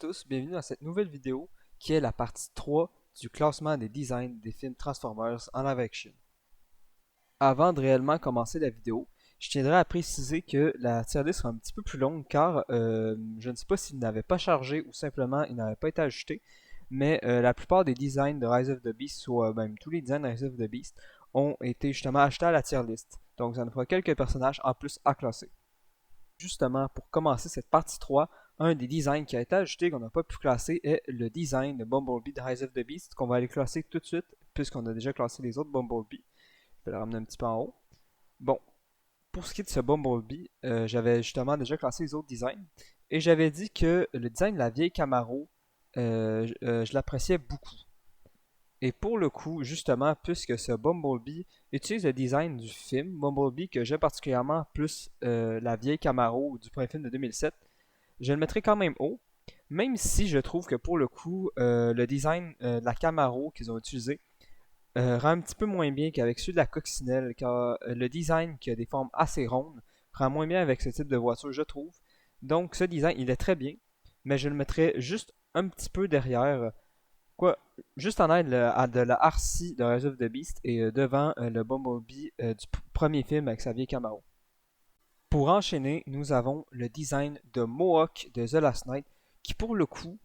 tous, bienvenue dans cette nouvelle vidéo qui est la partie 3 du classement des designs des films Transformers en live action. Avant de réellement commencer la vidéo, je tiendrai à préciser que la tier list sera un petit peu plus longue car je ne sais pas s'il n'avait pas chargé ou simplement il n'avait pas été ajouté, mais la plupart des designs de Rise of the Beast, soit même tous les designs de Rise of the Beast, ont été justement ajoutés à la tier list. Donc ça nous fera quelques personnages en plus à classer. Justement, pour commencer cette partie 3, un des designs qui a été ajouté qu'on n'a pas pu classer est le design de Bumblebee de Rise of the Beast qu'on va aller classer tout de suite puisqu'on a déjà classé les autres Bumblebee. Je vais le ramener un petit peu en haut. Bon, pour ce qui est de ce Bumblebee, j'avais justement déjà classé les autres designs et j'avais dit que le design de la vieille Camaro, je l'appréciais beaucoup. Et pour le coup, justement, puisque ce Bumblebee utilise le design du film, Bumblebee que j'aime particulièrement plus la vieille Camaro du premier film de 2007, je le mettrai quand même haut, même si je trouve que pour le coup, le design de la Camaro qu'ils ont utilisé rend un petit peu moins bien qu'avec celui de la Coccinelle, car le design qui a des formes assez rondes rend moins bien avec ce type de voiture, je trouve. Donc ce design, il est très bien, mais je le mettrai juste un petit peu derrière, quoi, juste en aide de la RC de Rise of the Beast et devant le Bumblebee du premier film avec sa vieille Camaro. Pour enchaîner, nous avons le design de Mohawk de The Last Night, qui pour le coup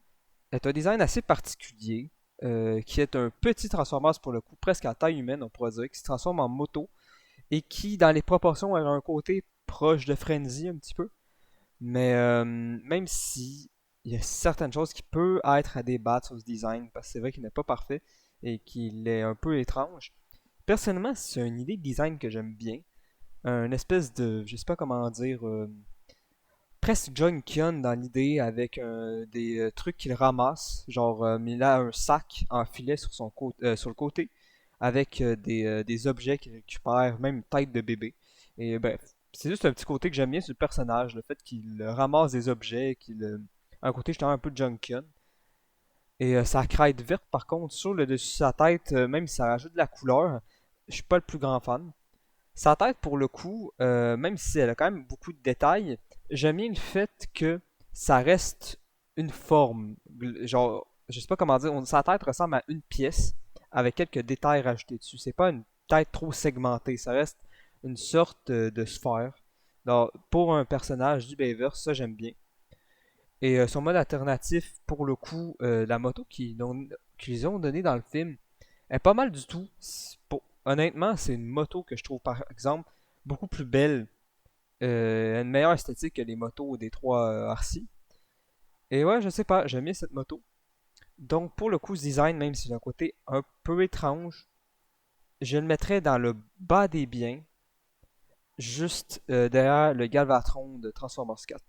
est un design assez particulier, qui est un petit Transformers pour le coup, presque à taille humaine, on pourrait dire, qui se transforme en moto et qui, dans les proportions, a un côté proche de Frenzy un petit peu. Mais même si il y a certaines choses qui peuvent être à débattre sur ce design, parce que c'est vrai qu'il n'est pas parfait et qu'il est un peu étrange. Personnellement, c'est une idée de design que j'aime bien. Un espèce de, je sais pas comment dire, presque Junkion dans l'idée avec des trucs qu'il ramasse. Genre, il a un sac en filet sur, sur le côté avec des objets qu'il récupère, même une tête de bébé. Et bref, c'est juste un petit côté que j'aime bien sur le personnage, le fait qu'il ramasse des objets, un côté justement un peu Junkion. Et sa crête verte, par contre, sur le dessus de sa tête, même si ça rajoute de la couleur, je suis pas le plus grand fan. Sa tête, pour le coup, même si elle a quand même beaucoup de détails, j'aime bien le fait que ça reste une forme. Genre, je sais pas comment dire, sa tête ressemble à une pièce avec quelques détails rajoutés dessus. C'est pas une tête trop segmentée, ça reste une sorte de sphère. Donc, pour un personnage du Bayverse, ça j'aime bien. Et son mode alternatif, pour le coup, la moto qu'ils ont donné dans le film, est pas mal du tout. Honnêtement, c'est une moto que je trouve par exemple beaucoup plus belle, une meilleure esthétique que les motos des trois RC. Et ouais, je sais pas, j'aime bien cette moto. Donc pour le coup, ce design, même si j'ai un côté un peu étrange, je le mettrais dans le bas des biens, juste derrière le Galvatron de Transformers 4.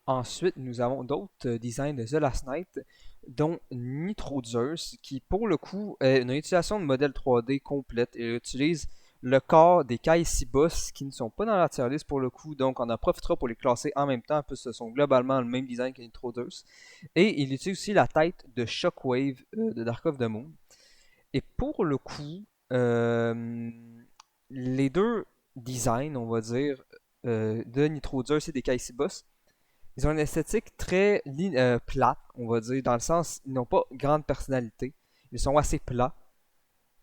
Ensuite, nous avons d'autres designs de The Last Night, dont Nitro Zeus, qui pour le coup est une utilisation de modèle 3D complète et utilise le corps des Kai-6 boss qui ne sont pas dans la tier list pour le coup, donc on en profitera pour les classer en même temps, puisque ce sont globalement le même design que Nitro Zeus. Et il utilise aussi la tête de Shockwave de Dark of the Moon. Et pour le coup, euh, les deux designs, on va dire, de Nitro Zeus et des Kai-6 boss, ils ont une esthétique très plate, on va dire, dans le sens, ils n'ont pas grande personnalité. Ils sont assez plats.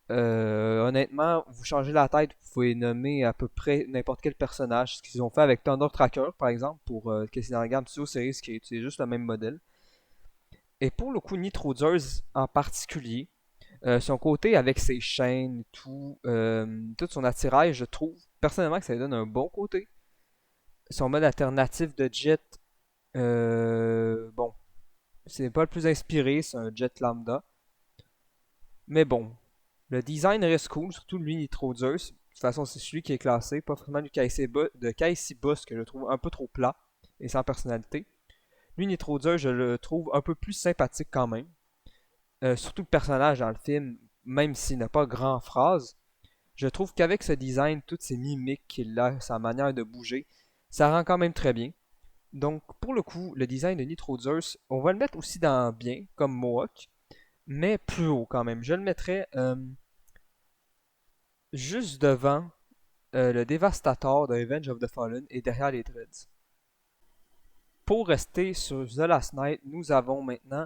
Honnêtement, vous changez la tête, vous pouvez nommer à peu près n'importe quel personnage. Ce qu'ils ont fait avec Thunder Tracker, par exemple, pour que c'est dans la gamme Studio Series, qui utilise juste le même modèle. Et pour le coup, Nitrosaurus en particulier, son côté avec ses chaînes, tout son attirail, je trouve personnellement que ça lui donne un bon côté. Son mode alternatif de jet, bon, c'est pas le plus inspiré, c'est un jet lambda. Mais bon, le design reste cool, surtout lui Nitro Zeus. De toute façon, c'est celui qui est classé, pas forcément du de KC Boss que je trouve un peu trop plat et sans personnalité. Lui Nitro Zeus, je le trouve un peu plus sympathique quand même. Surtout le personnage dans le film, même s'il n'a pas grand phrase, je trouve qu'avec ce design, toutes ces mimiques qu'il a, sa manière de bouger, ça rend quand même très bien. Donc, pour le coup, le design de Nitro Zeus, on va le mettre aussi dans bien, comme Mohawk, mais plus haut quand même. Je le mettrais juste devant le Devastator de Revenge of the Fallen et derrière les Dreads. Pour rester sur The Last Night, nous avons maintenant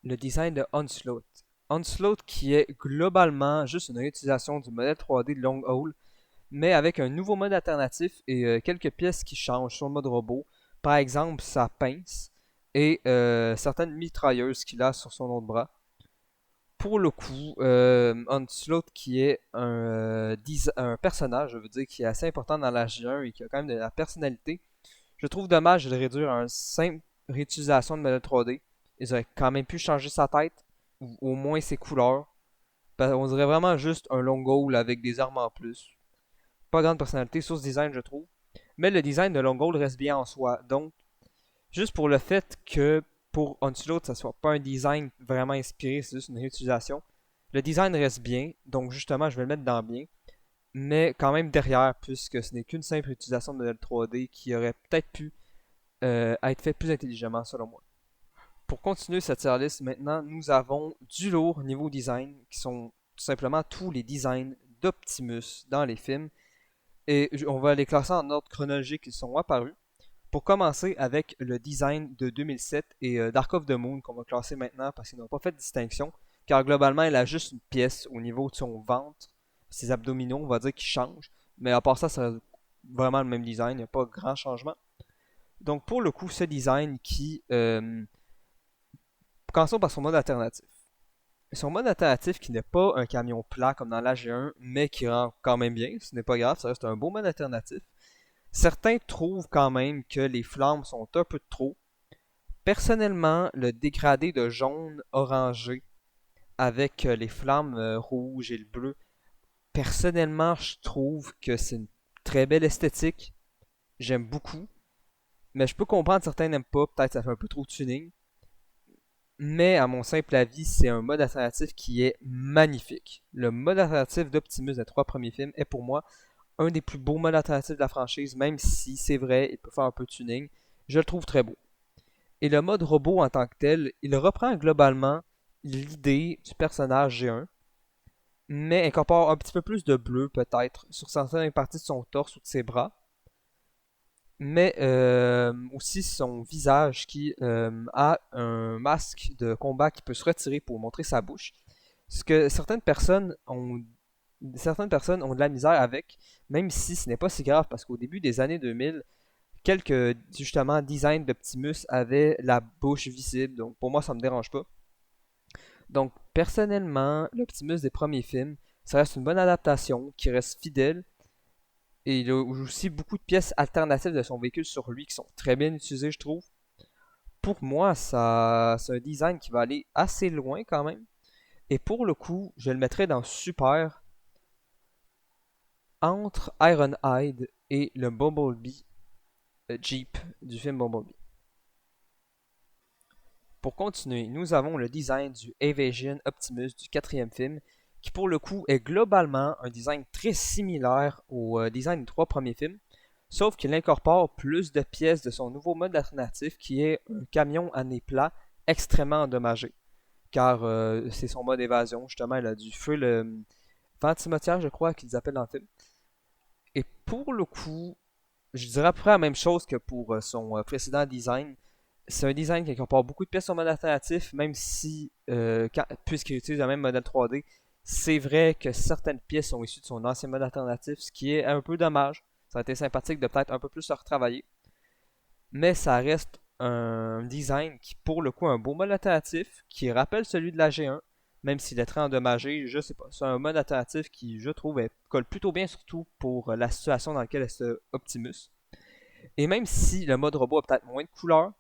le design de Onslaught. Onslaught qui est globalement juste une réutilisation du modèle 3D de Long Haul, mais avec un nouveau mode alternatif et quelques pièces qui changent sur le mode robot. Par exemple, sa pince et certaines mitrailleuses qu'il a sur son autre bras. Pour le coup, Onslaught qui est un personnage, je veux dire, qui est assez important dans la G1 et qui a quand même de la personnalité. Je trouve dommage de le réduire à une simple réutilisation de modèle 3D. Ils auraient quand même pu changer sa tête, ou au moins ses couleurs. On dirait vraiment juste un long goal avec des armes en plus. Pas grande personnalité sur ce design, je trouve. Mais le design de long goal reste bien en soi. Donc, juste pour le fait que pour Onslaught, ça soit pas un design vraiment inspiré, c'est juste une réutilisation. Le design reste bien, donc justement, je vais le mettre dans bien. Mais quand même derrière, puisque ce n'est qu'une simple utilisation de modèle 3D qui aurait peut-être pu être fait plus intelligemment selon moi. Pour continuer cette tier list, maintenant, nous avons du lourd niveau design, qui sont tout simplement tous les designs d'Optimus dans les films. Et on va les classer en ordre chronologique qui sont apparus. Pour commencer avec le design de 2007 et Dark of the Moon qu'on va classer maintenant parce qu'ils n'ont pas fait de distinction. Car globalement, elle a juste une pièce au niveau de son ventre, ses abdominaux, on va dire, qui changent. Mais à part ça, c'est vraiment le même design, il n'y a pas grand changement. Donc pour le coup, ce design qui... commençons par son mode alternatif. Son mode alternatif qui n'est pas un camion plat comme dans la G1, mais qui rend quand même bien, ce n'est pas grave, ça reste un beau mode alternatif. Certains trouvent quand même que les flammes sont un peu de trop. Personnellement, le dégradé de jaune orangé avec les flammes rouges et le bleu, personnellement, je trouve que c'est une très belle esthétique. J'aime beaucoup. Mais je peux comprendre certains n'aiment pas, peut-être ça fait un peu trop de tuning. Mais à mon simple avis, c'est un mode alternatif qui est magnifique. Le mode alternatif d'Optimus des 3 premiers films est pour moi un des plus beaux modes alternatifs de la franchise, même si c'est vrai, il peut faire un peu de tuning. Je le trouve très beau. Et le mode robot en tant que tel, il reprend globalement l'idée du personnage G1, mais incorpore un petit peu plus de bleu peut-être sur certaines parties de son torse ou de ses bras, mais aussi son visage qui a un masque de combat qui peut se retirer pour montrer sa bouche. Ce que certaines personnes ont de la misère avec, même si ce n'est pas si grave parce qu'au début des années 2000, quelques justement designs d'Optimus avaient la bouche visible, donc pour moi ça me dérange pas. Donc personnellement, l'Optimus des premiers films, ça reste une bonne adaptation qui reste fidèle et il a aussi beaucoup de pièces alternatives de son véhicule sur lui qui sont très bien utilisées, je trouve. Pour moi, ça c'est un design qui va aller assez loin quand même. Et pour le coup, je le mettrais dans super entre Ironhide et le Bumblebee Jeep du film Bumblebee. Pour continuer, nous avons le design du Evasion Optimus du 4e film, qui pour le coup est globalement un design très similaire au design des 3 premiers films, sauf qu'il incorpore plus de pièces de son nouveau mode alternatif qui est un camion à nez plat extrêmement endommagé. Car c'est son mode évasion, justement, il a du feu le ventimatière, je crois qu'ils appellent dans le film. Et pour le coup, je dirais à peu près la même chose que pour son précédent design. C'est un design qui incorpore beaucoup de pièces sur modèle alternatif, même si, puisqu'il utilise le même modèle 3D, c'est vrai que certaines pièces sont issues de son ancien modèle alternatif, ce qui est un peu dommage. Ça a été sympathique de peut-être un peu plus se retravailler. Mais ça reste un design qui, pour le coup, a un beau mode alternatif, qui rappelle celui de la G1, même s'il est très endommagé, je sais pas. C'est un mode alternatif qui, je trouve, colle plutôt bien, surtout pour la situation dans laquelle est ce Optimus. Et même si le mode robot a peut-être moins de couleurs,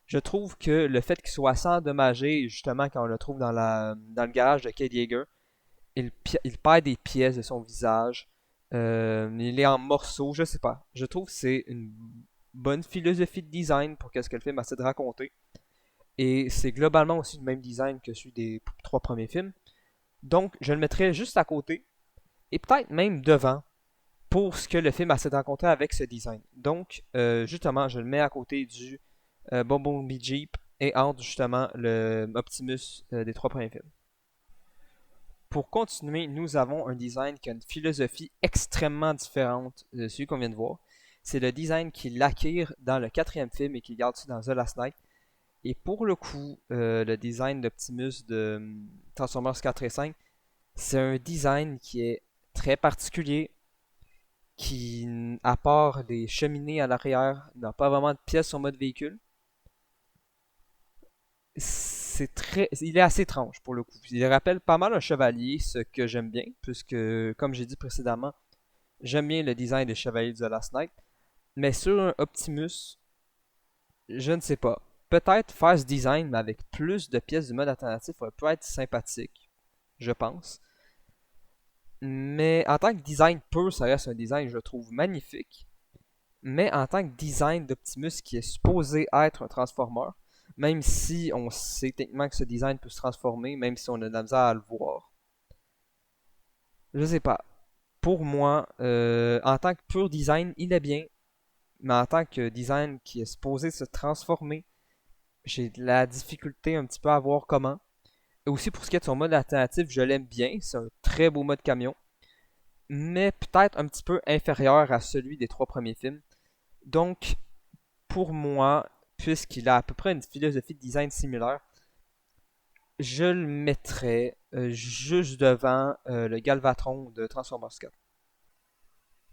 je trouve que le fait qu'il soit assez endommagé, justement, quand on le trouve dans le garage de Cade Yeager, il perd des pièces de son visage. Il est en morceaux, je sais pas. Je trouve que c'est une bonne philosophie de design pour ce que le film essaie de raconter. Et c'est globalement aussi le même design que celui des 3 premiers films. Donc, je le mettrais juste à côté, et peut-être même devant, pour ce que le film essaie de raconter avec ce design. Donc, justement, je le mets à côté du Bumblebee Jeep et entre justement le Optimus des 3 premiers films. Pour continuer, nous avons un design qui a une philosophie extrêmement différente de celui qu'on vient de voir. c'est le design qu'il acquiert dans le quatrième film et qu'il garde dans The Last Night. Et pour le coup, le design d'Optimus de Transformers 4 et 5, c'est un design qui est très particulier, qui, à part les cheminées à l'arrière, n'a pas vraiment de pièces sur mode véhicule. Il est assez étrange pour le coup. Il rappelle pas mal un chevalier, ce que j'aime bien, puisque, comme j'ai dit précédemment, j'aime bien le design des chevaliers de The Last Night. Mais sur un Optimus, je ne sais pas. Peut-être faire ce design, mais avec plus de pièces du mode alternatif, peut être sympathique, je pense. Mais en tant que design pur, ça reste un design que je trouve magnifique. Mais en tant que design d'Optimus qui est supposé être un Transformer, même si on sait techniquement que ce design peut se transformer, même si on a de la misère à le voir, je sais pas. Pour moi, en tant que pur design, il est bien. Mais en tant que design qui est supposé se transformer, j'ai de la difficulté un petit peu à voir comment. Et aussi pour ce qui est de son mode alternatif, je l'aime bien. C'est un très beau mode camion. Mais peut-être un petit peu inférieur à celui des trois premiers films. Donc, pour moi, puisqu'il a à peu près une philosophie de design similaire, je le mettrais juste devant le Galvatron de Transformers 4.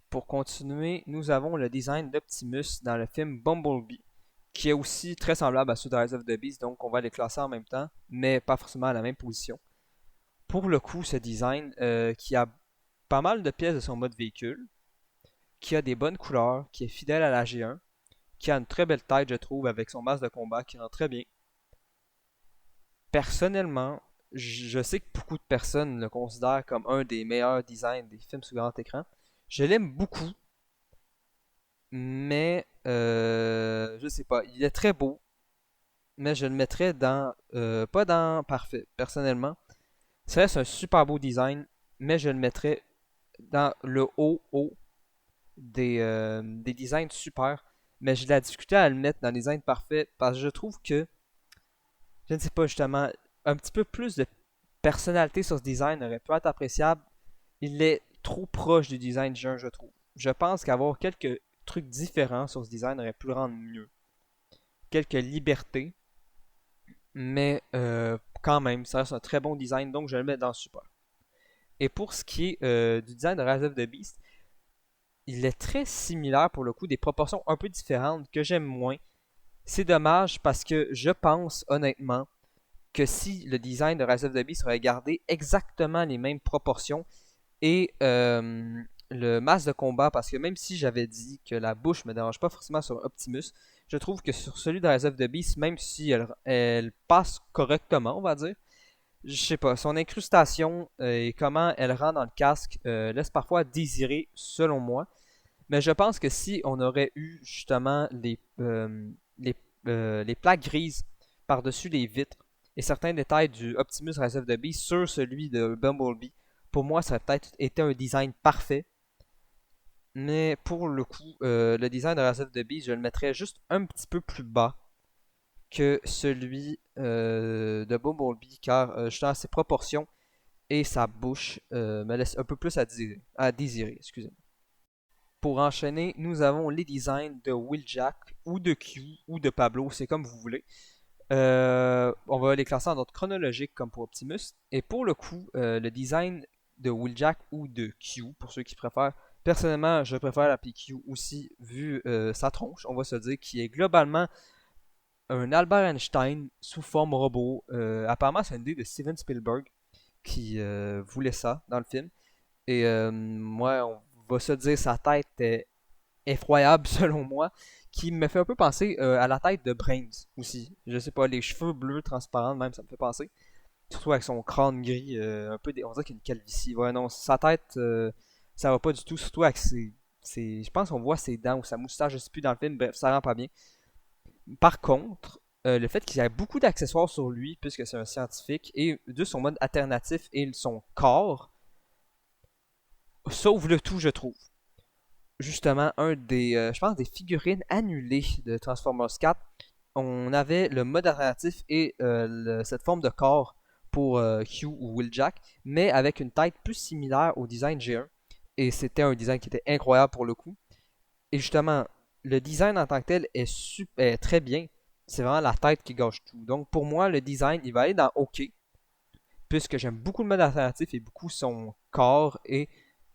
Pour continuer, nous avons le design d'Optimus dans le film Bumblebee, qui est aussi très semblable à ceux de Rise of the Beast, donc on va les classer en même temps, mais pas forcément à la même position. Pour le coup, ce design qui a pas mal de pièces de son mode véhicule, qui a des bonnes couleurs, qui est fidèle à la G1, qui a une très belle tête, je trouve, avec son masque de combat qui rend très bien. Personnellement, je sais que beaucoup de personnes le considèrent comme un des meilleurs designs des films sur grand écran. Je l'aime beaucoup, mais je sais pas, il est très beau, mais je le mettrais dans, pas dans parfait, personnellement. Ça reste un super beau design, mais je le mettrais dans le haut des designs super. Mais j'ai de la difficulté à le mettre dans les designs parfaits parce que je trouve que, je ne sais pas justement, un petit peu plus de personnalité sur ce design aurait pu être appréciable. Il est trop proche du design du jeu, je trouve. Je pense qu'avoir quelques trucs différents sur ce design aurait pu le rendre mieux. Quelques libertés, mais quand même, ça reste un très bon design, donc je le mets dans super. Et pour ce qui est du design de Rise of the Beast, il est très similaire pour le coup, des proportions un peu différentes que j'aime moins. C'est dommage parce que je pense honnêtement que si le design de Rise of the Beast aurait gardé exactement les mêmes proportions et le masque de combat, parce que même si j'avais dit que la bouche me dérange pas forcément sur Optimus, je trouve que sur celui de Rise of the Beast, même si elle passe correctement, on va dire, je sais pas, son incrustation et comment elle rend dans le casque laisse parfois à désirer, selon moi. Mais je pense que si on aurait eu justement les, les plaques grises par-dessus les vitres et certains détails du Optimus Rise of the Beast sur celui de Bumblebee, pour moi ça aurait peut-être été un design parfait. Mais pour le coup, le design de Rise of the Beast, je le mettrais juste un petit peu plus bas que celui de Bumblebee, car justement ses proportions et sa bouche me laissent un peu plus à désirer, excusez-moi. Pour enchaîner, nous avons les designs de Wheeljack, ou de Q, ou de Pablo, c'est comme vous voulez. On va les classer en ordre chronologique comme pour Optimus. Et pour le coup, le design de Wheeljack ou de Q, pour ceux qui préfèrent, personnellement, je préfère la PQ aussi, vu sa tronche, on va se dire, qui est globalement un Albert Einstein sous forme robot. Apparemment, c'est une idée de Steven Spielberg qui voulait ça dans le film. Et moi, on va se dire, sa tête est effroyable selon moi, qui me fait un peu penser à la tête de Brains aussi. Je sais pas, les cheveux bleus transparents, même, ça me fait penser. Surtout avec son crâne gris, un peu, on dirait qu'il y a une calvitie. Ouais, non, sa tête, ça va pas du tout, surtout avec je pense qu'on voit ses dents ou sa moustache, je sais plus dans le film, bref, ça rend pas bien. Par contre, le fait qu'il y ait beaucoup d'accessoires sur lui, puisque c'est un scientifique, et de son mode alternatif et son corps, sauve le tout, je trouve. Justement, je pense, des figurines annulées de Transformers 4, on avait le mode alternatif et cette forme de corps pour Q ou Wheeljack, mais avec une tête plus similaire au design G1. Et c'était un design qui était incroyable pour le coup. Et justement, le design en tant que tel est très bien. C'est vraiment la tête qui gâche tout. Donc pour moi, le design, il va aller dans OK, puisque j'aime beaucoup le mode alternatif et beaucoup son corps et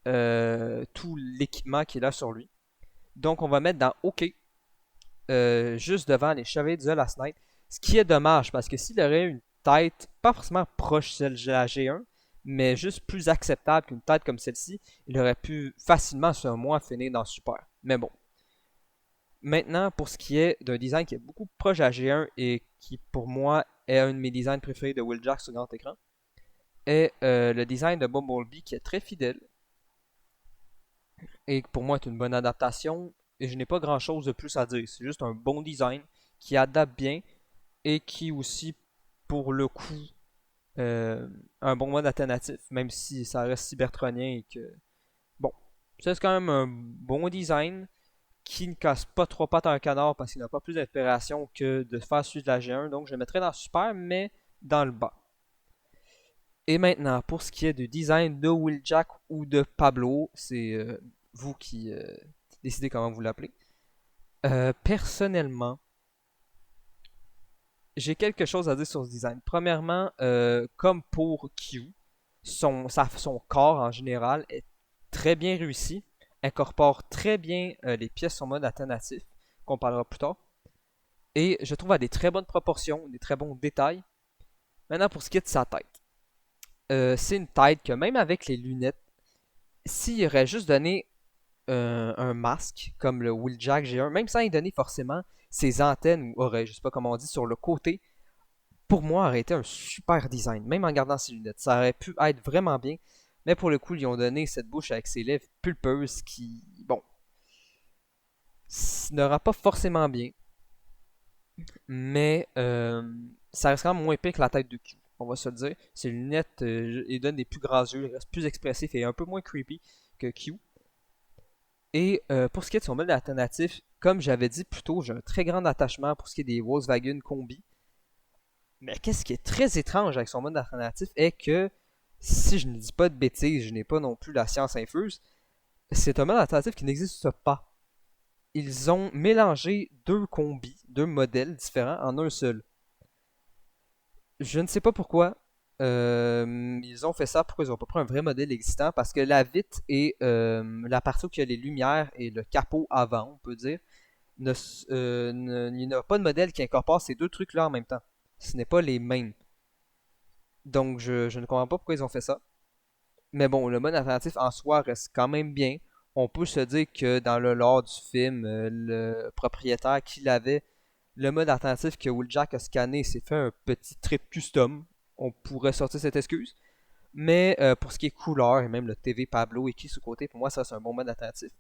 tout l'équipement qu'il a sur lui. Donc on va mettre dans OK, juste devant les Chevaliers de the Last Knight. Ce qui est dommage, parce que s'il aurait une tête, pas forcément proche celle de la G1, mais juste plus acceptable qu'une tête comme celle-ci, il aurait pu facilement, selon moi, finir dans Super. Mais bon. Maintenant, pour ce qui est d'un design qui est beaucoup proche de la G1 et qui, pour moi, est un de mes designs préférés de Will Jack sur grand écran, est le design de Bumblebee qui est très fidèle et pour moi est une bonne adaptation. Et je n'ai pas grand chose de plus à dire. C'est juste un bon design qui adapte bien et qui aussi, pour le coup, euh, un bon mode alternatif, même si ça reste cybertronien et que. Bon, c'est quand même un bon design qui ne casse pas trois pattes à un canard parce qu'il n'a pas plus d'inspiration que de faire celui de la G1. Donc je le mettrai dans Super, mais dans le bas. Et maintenant, pour ce qui est du design de Wheeljack ou de Pablo, c'est vous qui décidez comment vous l'appelez. Personnellement, j'ai quelque chose à dire sur ce design. Premièrement, comme pour Q, son corps en général est très bien réussi, incorpore très bien les pièces en mode alternatif, qu'on parlera plus tard, et je trouve à des très bonnes proportions, des très bons détails. Maintenant, pour ce qui est de sa tête, c'est une tête que même avec les lunettes, s'il aurait juste donné un masque comme le Wheeljack G1, même sans y donner forcément ses antennes ou oreilles, je sais pas comment on dit, sur le côté, pour moi, aurait été un super design, même en gardant ses lunettes. Ça aurait pu être vraiment bien, mais pour le coup, ils ont donné cette bouche avec ses lèvres pulpeuses qui, bon, n'aura pas forcément bien, mais ça reste quand même moins pire que la tête de Q. On va se le dire. Ses lunettes, ils donnent des plus grands yeux, il reste plus expressif et un peu moins creepy que Q. Et pour ce qui est de son modèle alternatif, comme j'avais dit plus tôt, j'ai un très grand attachement pour ce qui est des Volkswagen Combi. Mais qu'est-ce qui est très étrange avec son mode alternatif est que, si je ne dis pas de bêtises, je n'ai pas non plus la science infuse, c'est un mode alternatif qui n'existe pas. Ils ont mélangé deux combis, deux modèles différents en un seul. Je ne sais pas pourquoi ils ont fait ça, pourquoi ils n'ont pas pris un vrai modèle existant, parce que la vitre et la partie où il y a les lumières et le capot avant, on peut dire, il n'y a pas de modèle qui incorpore ces deux trucs-là en même temps. Ce n'est pas les mêmes. Donc je ne comprends pas pourquoi ils ont fait ça. Mais bon, le mode alternatif en soi reste quand même bien. On peut se dire que dans le lore du film, le propriétaire qui l'avait, le mode alternatif que Wheeljack a scanné s'est fait un petit trip custom. On pourrait sortir cette excuse. Mais pour ce qui est couleur et même le TV Pablo écrit sous côté, pour moi, ça c'est un bon mode alternatif.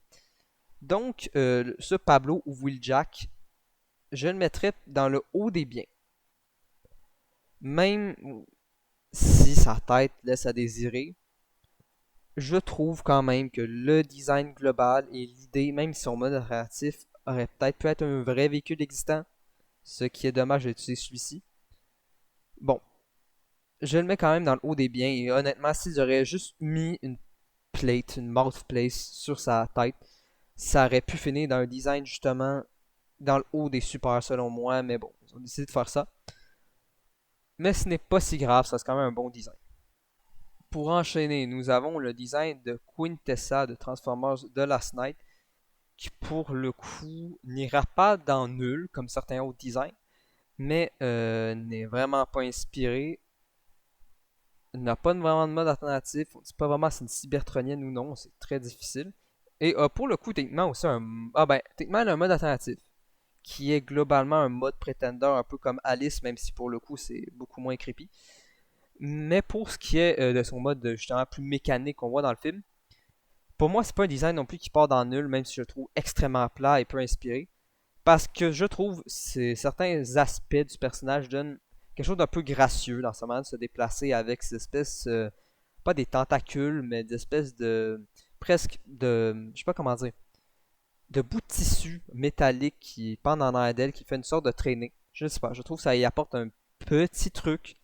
Donc, ce Pablo ou Wheeljack, je le mettrais dans le haut des biens. Même si sa tête laisse à désirer, je trouve quand même que le design global et l'idée, même si son mode narratif aurait peut-être pu être un vrai véhicule existant, ce qui est dommage d'utiliser celui-ci. Bon, je le mets quand même dans le haut des biens et honnêtement, s'ils auraient juste mis une plate, une mouth place sur sa tête, ça aurait pu finir dans un design justement dans le haut des super selon moi, mais bon, ils ont décidé de faire ça. Mais ce n'est pas si grave, ça c'est quand même un bon design. Pour enchaîner, nous avons le design de Quintessa de Transformers The Last Knight, qui pour le coup n'ira pas dans nul comme certains autres designs, mais n'est vraiment pas inspiré. N'a pas vraiment de mode alternatif. On ne sait pas vraiment si c'est une cybertronienne ou non, c'est très difficile. Et pour le coup, techniquement aussi un. Ah ben, techniquement, elle a un mode alternatif, qui est globalement un mode Pretender, un peu comme Alice, même si pour le coup c'est beaucoup moins creepy. Mais pour ce qui est de son mode justement plus mécanique qu'on voit dans le film, pour moi c'est pas un design non plus qui part dans nul, même si je le trouve extrêmement plat et peu inspiré. Parce que je trouve certains aspects du personnage donnent quelque chose d'un peu gracieux dans sa manière de se déplacer avec ces espèces, pas des tentacules, mais des espèces de, presque de, je sais pas comment dire, de bouts de tissu métallique qui pendent en arrière d'elle, qui fait une sorte de traînée. Je sais pas, je trouve que ça y apporte un petit truc,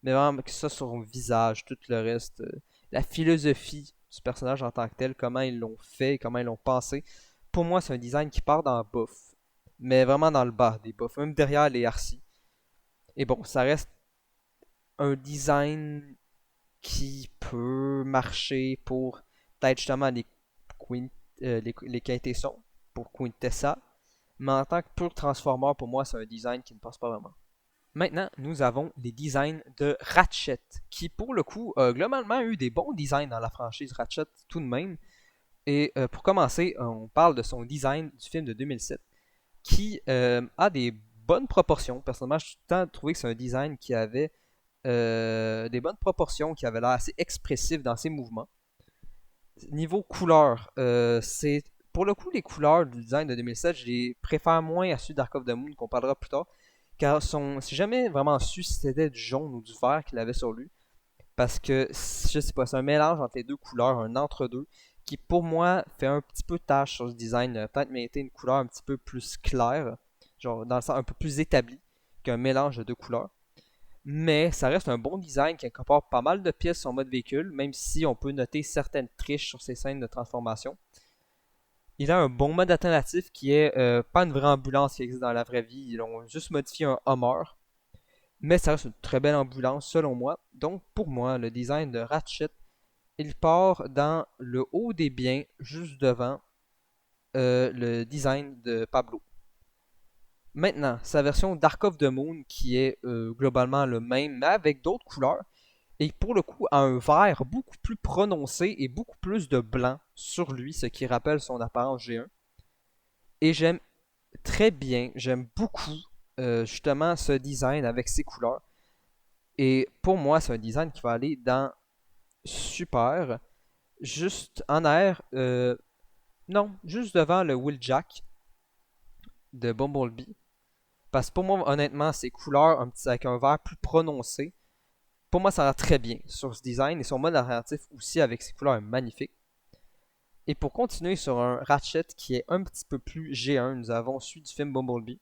mais vraiment que ça sur son visage, tout le reste, la philosophie du personnage en tant que tel, comment ils l'ont fait, comment ils l'ont pensé. pour moi, c'est un design qui part dans le bof, mais vraiment dans le bas des buffs, même derrière les RC. Et bon, ça reste un design qui peut marcher pour peut-être justement les quintessons, pour Quintessa, mais en tant que pur Transformer, pour moi, c'est un design qui ne passe pas vraiment. Maintenant, nous avons les designs de Ratchet, qui pour le coup, globalement, eu des bons designs dans la franchise Ratchet tout de même. Et pour commencer, on parle de son design du film de 2007, qui a des bonnes proportions. Personnellement, je suis tout le temps trouvé que c'est un design qui avait des bonnes proportions, qui avait l'air assez expressif dans ses mouvements. Niveau couleur, c'est pour le coup les couleurs du design de 2007, je les préfère moins à celui d'Ark of the Moon qu'on parlera plus tard, car j'ai jamais vraiment su si c'était du jaune ou du vert qu'il avait sur lui, parce que je sais pas, c'est un mélange entre les deux couleurs, un entre-deux, qui pour moi fait un petit peu tâche sur ce design, peut-être mériter une couleur un petit peu plus claire, genre dans le sens un peu plus établi qu'un mélange de deux couleurs. Mais ça reste un bon design qui incorpore pas mal de pièces en mode véhicule, même si on peut noter certaines triches sur ces scènes de transformation. Il a un bon mode alternatif qui est pas une vraie ambulance qui existe dans la vraie vie, ils ont juste modifié un Hummer. Mais ça reste une très belle ambulance selon moi. Donc pour moi, le design de Ratchet, il part dans le haut des biens, juste devant le design de Pablo. Maintenant, sa version Dark of the Moon, qui est globalement le même, mais avec d'autres couleurs, et pour le coup a un vert beaucoup plus prononcé et beaucoup plus de blanc sur lui, ce qui rappelle son apparence G1. Et j'aime beaucoup justement ce design avec ses couleurs. Et pour moi, c'est un design qui va aller dans super, juste en air, non, juste devant le Wheeljack de Bumblebee. Parce que pour moi, honnêtement, ces couleurs avec un vert plus prononcé, pour moi, ça va très bien sur ce design et son mode alternatif aussi avec ses couleurs magnifiques. Et pour continuer sur un Ratchet qui est un petit peu plus G1, nous avons celui du film Bumblebee,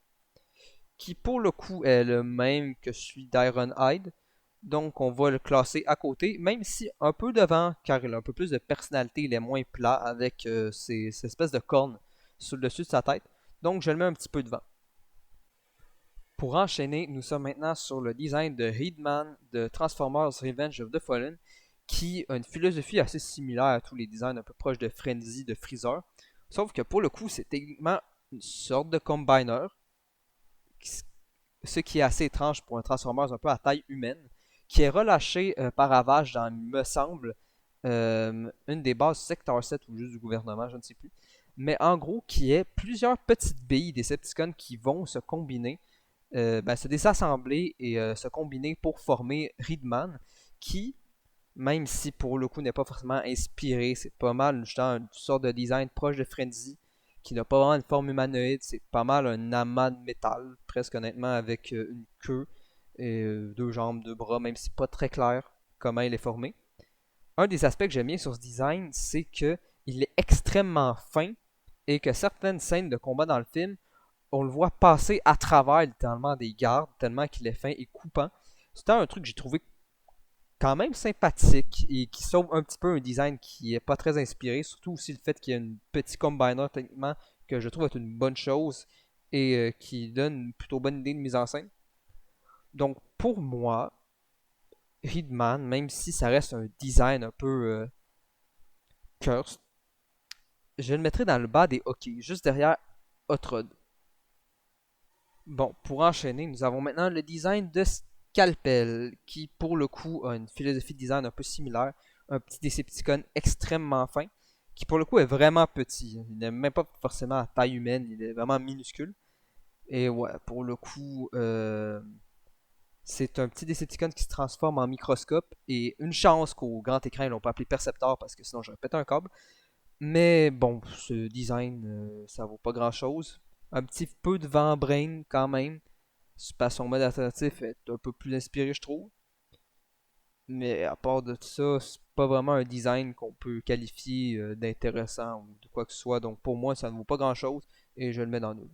qui pour le coup est le même que celui d'Ironhide. Donc on va le classer à côté, même si un peu devant, car il a un peu plus de personnalité, il est moins plat avec ces espèces de cornes sur le dessus de sa tête. Donc je le mets un petit peu devant. Pour enchaîner, nous sommes maintenant sur le design de Headman de Transformers Revenge of the Fallen, qui a une philosophie assez similaire à tous les designs un peu proches de Frenzy, de Freezer. Sauf que pour le coup, c'est techniquement une sorte de combiner, ce qui est assez étrange pour un Transformers un peu à taille humaine, qui est relâché par Ravage dans, me semble, une des bases Sector 7 ou juste du gouvernement, je ne sais plus. Mais en gros, qui est plusieurs petites billes des Decepticons qui vont se combiner, se désassembler et se combiner pour former Reedman, qui, même si pour le coup n'est pas forcément inspiré, c'est pas mal justement une sorte de design proche de Frenzy, qui n'a pas vraiment une forme humanoïde, c'est pas mal un amas de métal, presque honnêtement, avec une queue et deux jambes, deux bras, même si c'est pas très clair comment il est formé. Un des aspects que j'aime bien sur ce design, c'est que il est extrêmement fin et que certaines scènes de combat dans le film, on le voit passer à travers littéralement des gardes, tellement qu'il est fin et coupant. C'était un truc que j'ai trouvé quand même sympathique et qui sauve un petit peu un design qui est pas très inspiré, surtout aussi le fait qu'il y a une petite combiner techniquement que je trouve être une bonne chose et qui donne une plutôt bonne idée de mise en scène. Donc pour moi, Hitman, même si ça reste un design un peu cursed, je le mettrai dans le bas des hockey, juste derrière Hot Rod. Bon, pour enchaîner, nous avons maintenant le design de Scalpel, qui pour le coup a une philosophie de design un peu similaire. Un petit Decepticon extrêmement fin, qui pour le coup est vraiment petit. Il n'est même pas forcément à taille humaine, il est vraiment minuscule. Et ouais, pour le coup, c'est un petit Decepticon qui se transforme en microscope. Et une chance qu'au grand écran, ils l'ont pas appelé Perceptor, parce que sinon j'aurais pété un câble. Mais bon, ce design, ça vaut pas grand chose. Un petit peu de vent brain quand même. Son mode alternatif est un peu plus inspiré, je trouve. Mais à part de ça, c'est pas vraiment un design qu'on peut qualifier d'intéressant ou de quoi que ce soit. Donc pour moi, ça ne vaut pas grand chose et je le mets dans nul.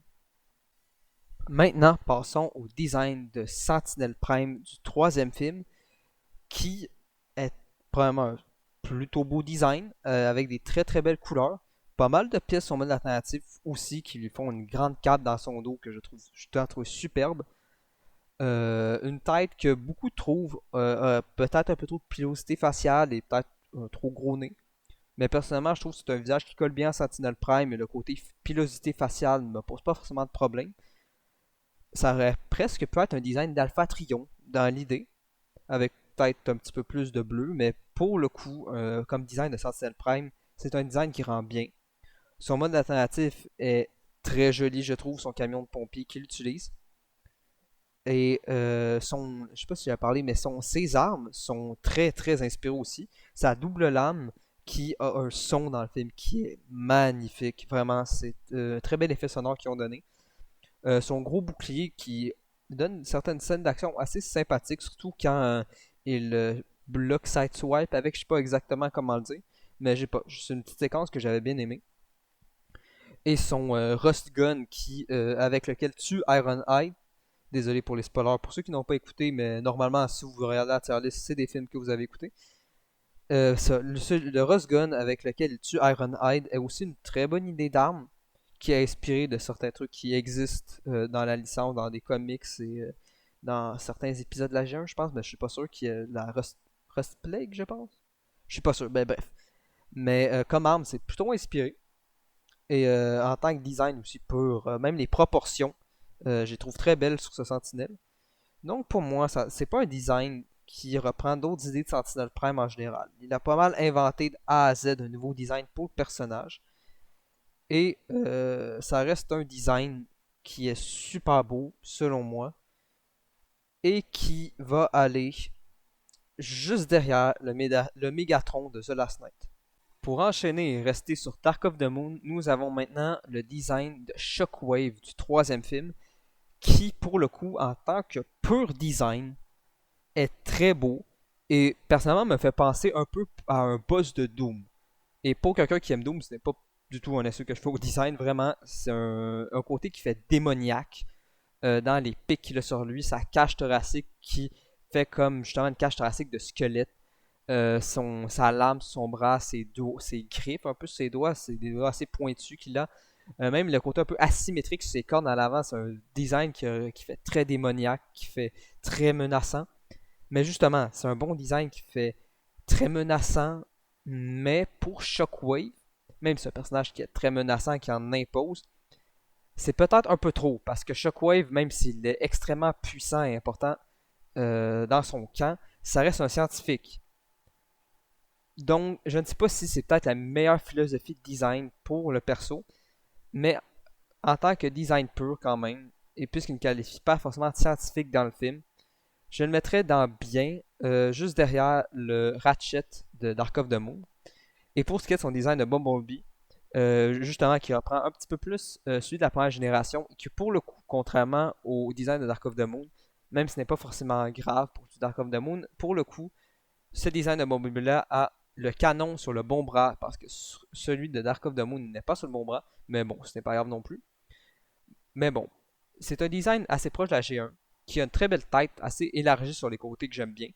Maintenant, passons au design de Sentinel Prime du troisième film, qui est probablement un plutôt beau design avec des très très belles couleurs. pas mal de pièces sur mode alternatif aussi qui lui font une grande cape dans son dos que je trouve superbe. Une tête que beaucoup trouvent peut-être un peu trop de pilosité faciale et peut-être trop gros nez. Mais personnellement, je trouve que c'est un visage qui colle bien à Sentinel Prime et le côté pilosité faciale ne me pose pas forcément de problème. Ça aurait presque pu être un design d'Alpha Trion dans l'idée, avec peut-être un petit peu plus de bleu, mais pour le coup, comme design de Sentinel Prime, c'est un design qui rend bien. Son mode alternatif est très joli, je trouve, son camion de pompier qu'il utilise. Et je sais pas si j'ai parlé, mais ses armes sont très très inspirées aussi. Sa double lame qui a un son dans le film qui est magnifique. Vraiment, c'est un très bel effet sonore qu'ils ont donné. Son gros bouclier qui donne certaines scènes d'action assez sympathiques, surtout quand il bloque Sideswipe avec, je sais pas exactement comment le dire, mais j'ai pas, c'est une petite séquence que j'avais bien aimée. Et son Rust Gun avec lequel tue Ironhide. Désolé pour les spoilers. Pour ceux qui n'ont pas écouté, mais normalement, si vous regardez la tier list, c'est des films que vous avez écoutés. Le Rust Gun avec lequel il tue Ironhide est aussi une très bonne idée d'arme qui a inspiré de certains trucs qui existent dans la licence, dans des comics et dans certains épisodes de la G1, je pense. Mais je suis pas sûr qu'il y ait la Rust Plague, je pense. Je suis pas sûr. Ben bref. Mais comme arme, c'est plutôt inspiré. Et en tant que design aussi pur, même les proportions, je les trouve très belles sur ce Sentinelle. Donc pour moi, c'est pas un design qui reprend d'autres idées de Sentinel Prime en général. Il a pas mal inventé de A à Z un nouveau design pour le personnage. Et ça reste un design qui est super beau, selon moi, et qui va aller juste derrière le Megatron de The Last Night. Pour enchaîner et rester sur Dark of the Moon, nous avons maintenant le design de Shockwave du troisième film, qui pour le coup, en tant que pur design, est très beau et personnellement me fait penser un peu à un boss de Doom. Et pour quelqu'un qui aime Doom, ce n'est pas du tout un essai que je fais au design, vraiment, c'est un côté qui fait démoniaque dans les pics qu'il a sur lui, sa cage thoracique qui fait comme justement une cage thoracique de squelette. Sa lame, son bras, ses griffes, un peu ses doigts, c'est des doigts assez pointus qu'il a. Même le côté un peu asymétrique sur ses cornes à l'avant, c'est un design qui fait très démoniaque, qui fait très menaçant. Mais justement, c'est un bon design qui fait très menaçant, mais pour Shockwave, même ce personnage qui est très menaçant, qui en impose, c'est peut-être un peu trop, parce que Shockwave, même s'il est extrêmement puissant et important dans son camp, ça reste un scientifique. Donc, je ne sais pas si c'est peut-être la meilleure philosophie de design pour le perso, mais en tant que design pur quand même, et puisqu'il ne qualifie pas forcément de scientifique dans le film, je le mettrais dans bien, juste derrière le Ratchet de Dark of the Moon. Et pour ce qui est de son design de Bumblebee, justement qui reprend un petit peu plus celui de la première génération, et qui pour le coup, contrairement au design de Dark of the Moon, même si ce n'est pas forcément grave pour du Dark of the Moon, pour le coup, ce design de Bumblebee-là a le canon sur le bon bras, parce que celui de Dark of the Moon n'est pas sur le bon bras, mais bon, ce n'est pas grave non plus. Mais bon, c'est un design assez proche de la G1, qui a une très belle tête, assez élargie sur les côtés que j'aime bien.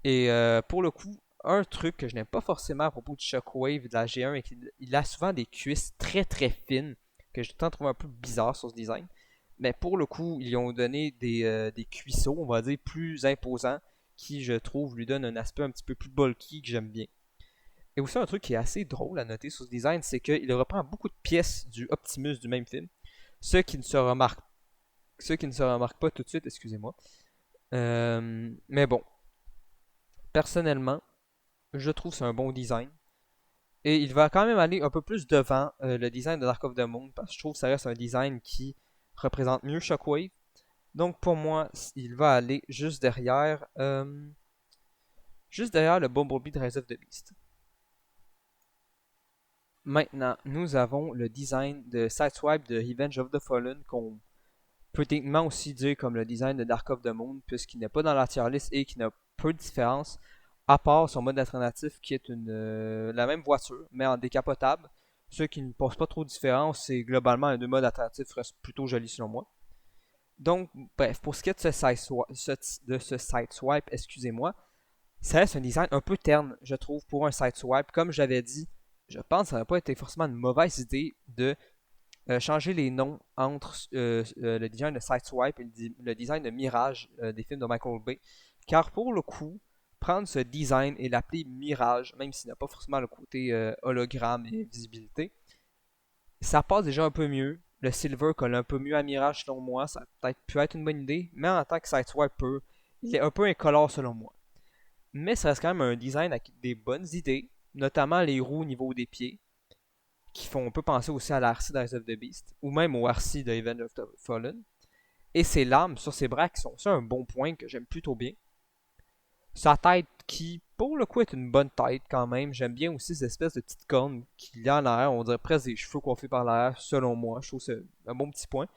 Et pour le coup, un truc que je n'aime pas forcément à propos de Shockwave de la G1 est qu'il a souvent des cuisses très très fines, que je trouve un peu bizarre sur ce design. Mais pour le coup, ils ont donné des cuisseaux, on va dire, plus imposants, qui je trouve lui donnent un aspect un petit peu plus bulky que j'aime bien. Et aussi un truc qui est assez drôle à noter sur ce design, c'est qu'il reprend beaucoup de pièces du Optimus du même film, ce qui ne se remarque, pas tout de suite, excusez-moi. Mais bon, personnellement, je trouve que c'est un bon design. Et il va quand même aller un peu plus devant le design de Dark of the Moon, parce que je trouve que ça reste un design qui représente mieux Shockwave. Donc pour moi, il va aller juste derrière le Bumblebee de Rise of the Beast. Maintenant, nous avons le design de Sideswipe de Revenge of the Fallen, qu'on peut techniquement aussi dire comme le design de Dark of the Moon, puisqu'il n'est pas dans la tier list et qu'il n'a peu de différence, à part son mode alternatif qui est la même voiture, mais en décapotable. Ce qui ne pose pas trop de différence, c'est globalement les deux modes alternatifs restent plutôt jolis selon moi. Donc, bref, pour ce qui est de ce Sideswipe, excusez-moi, ça reste un design un peu terne, je trouve, pour un Sideswipe. Comme j'avais dit, je pense que ça n'aurait pas été forcément une mauvaise idée de changer les noms entre le design de Sideswipe et le design de Mirage des films de Michael Bay. Car pour le coup, prendre ce design et l'appeler Mirage, même s'il n'a pas forcément le côté hologramme et visibilité, ça passe déjà un peu mieux. Le Silver colle un peu mieux à Mirage selon moi, ça peut-être pu être une bonne idée, mais en tant que Sideswipe il est un peu incolore selon moi. Mais ça reste quand même un design avec des bonnes idées, notamment les roues au niveau des pieds, qui font un peu penser aussi à la RC d'Eyes of the Beast, ou même au RC de Revenge of the Fallen. Et ses lames sur ses bras qui sont ça un bon point que j'aime plutôt bien. Sa tête qui, pour le coup, est une bonne tête quand même. J'aime bien aussi cette espèce de petite corne qu'il a en arrière. On dirait presque des cheveux coiffés par l'arrière, selon moi. Je trouve que c'est un bon petit point.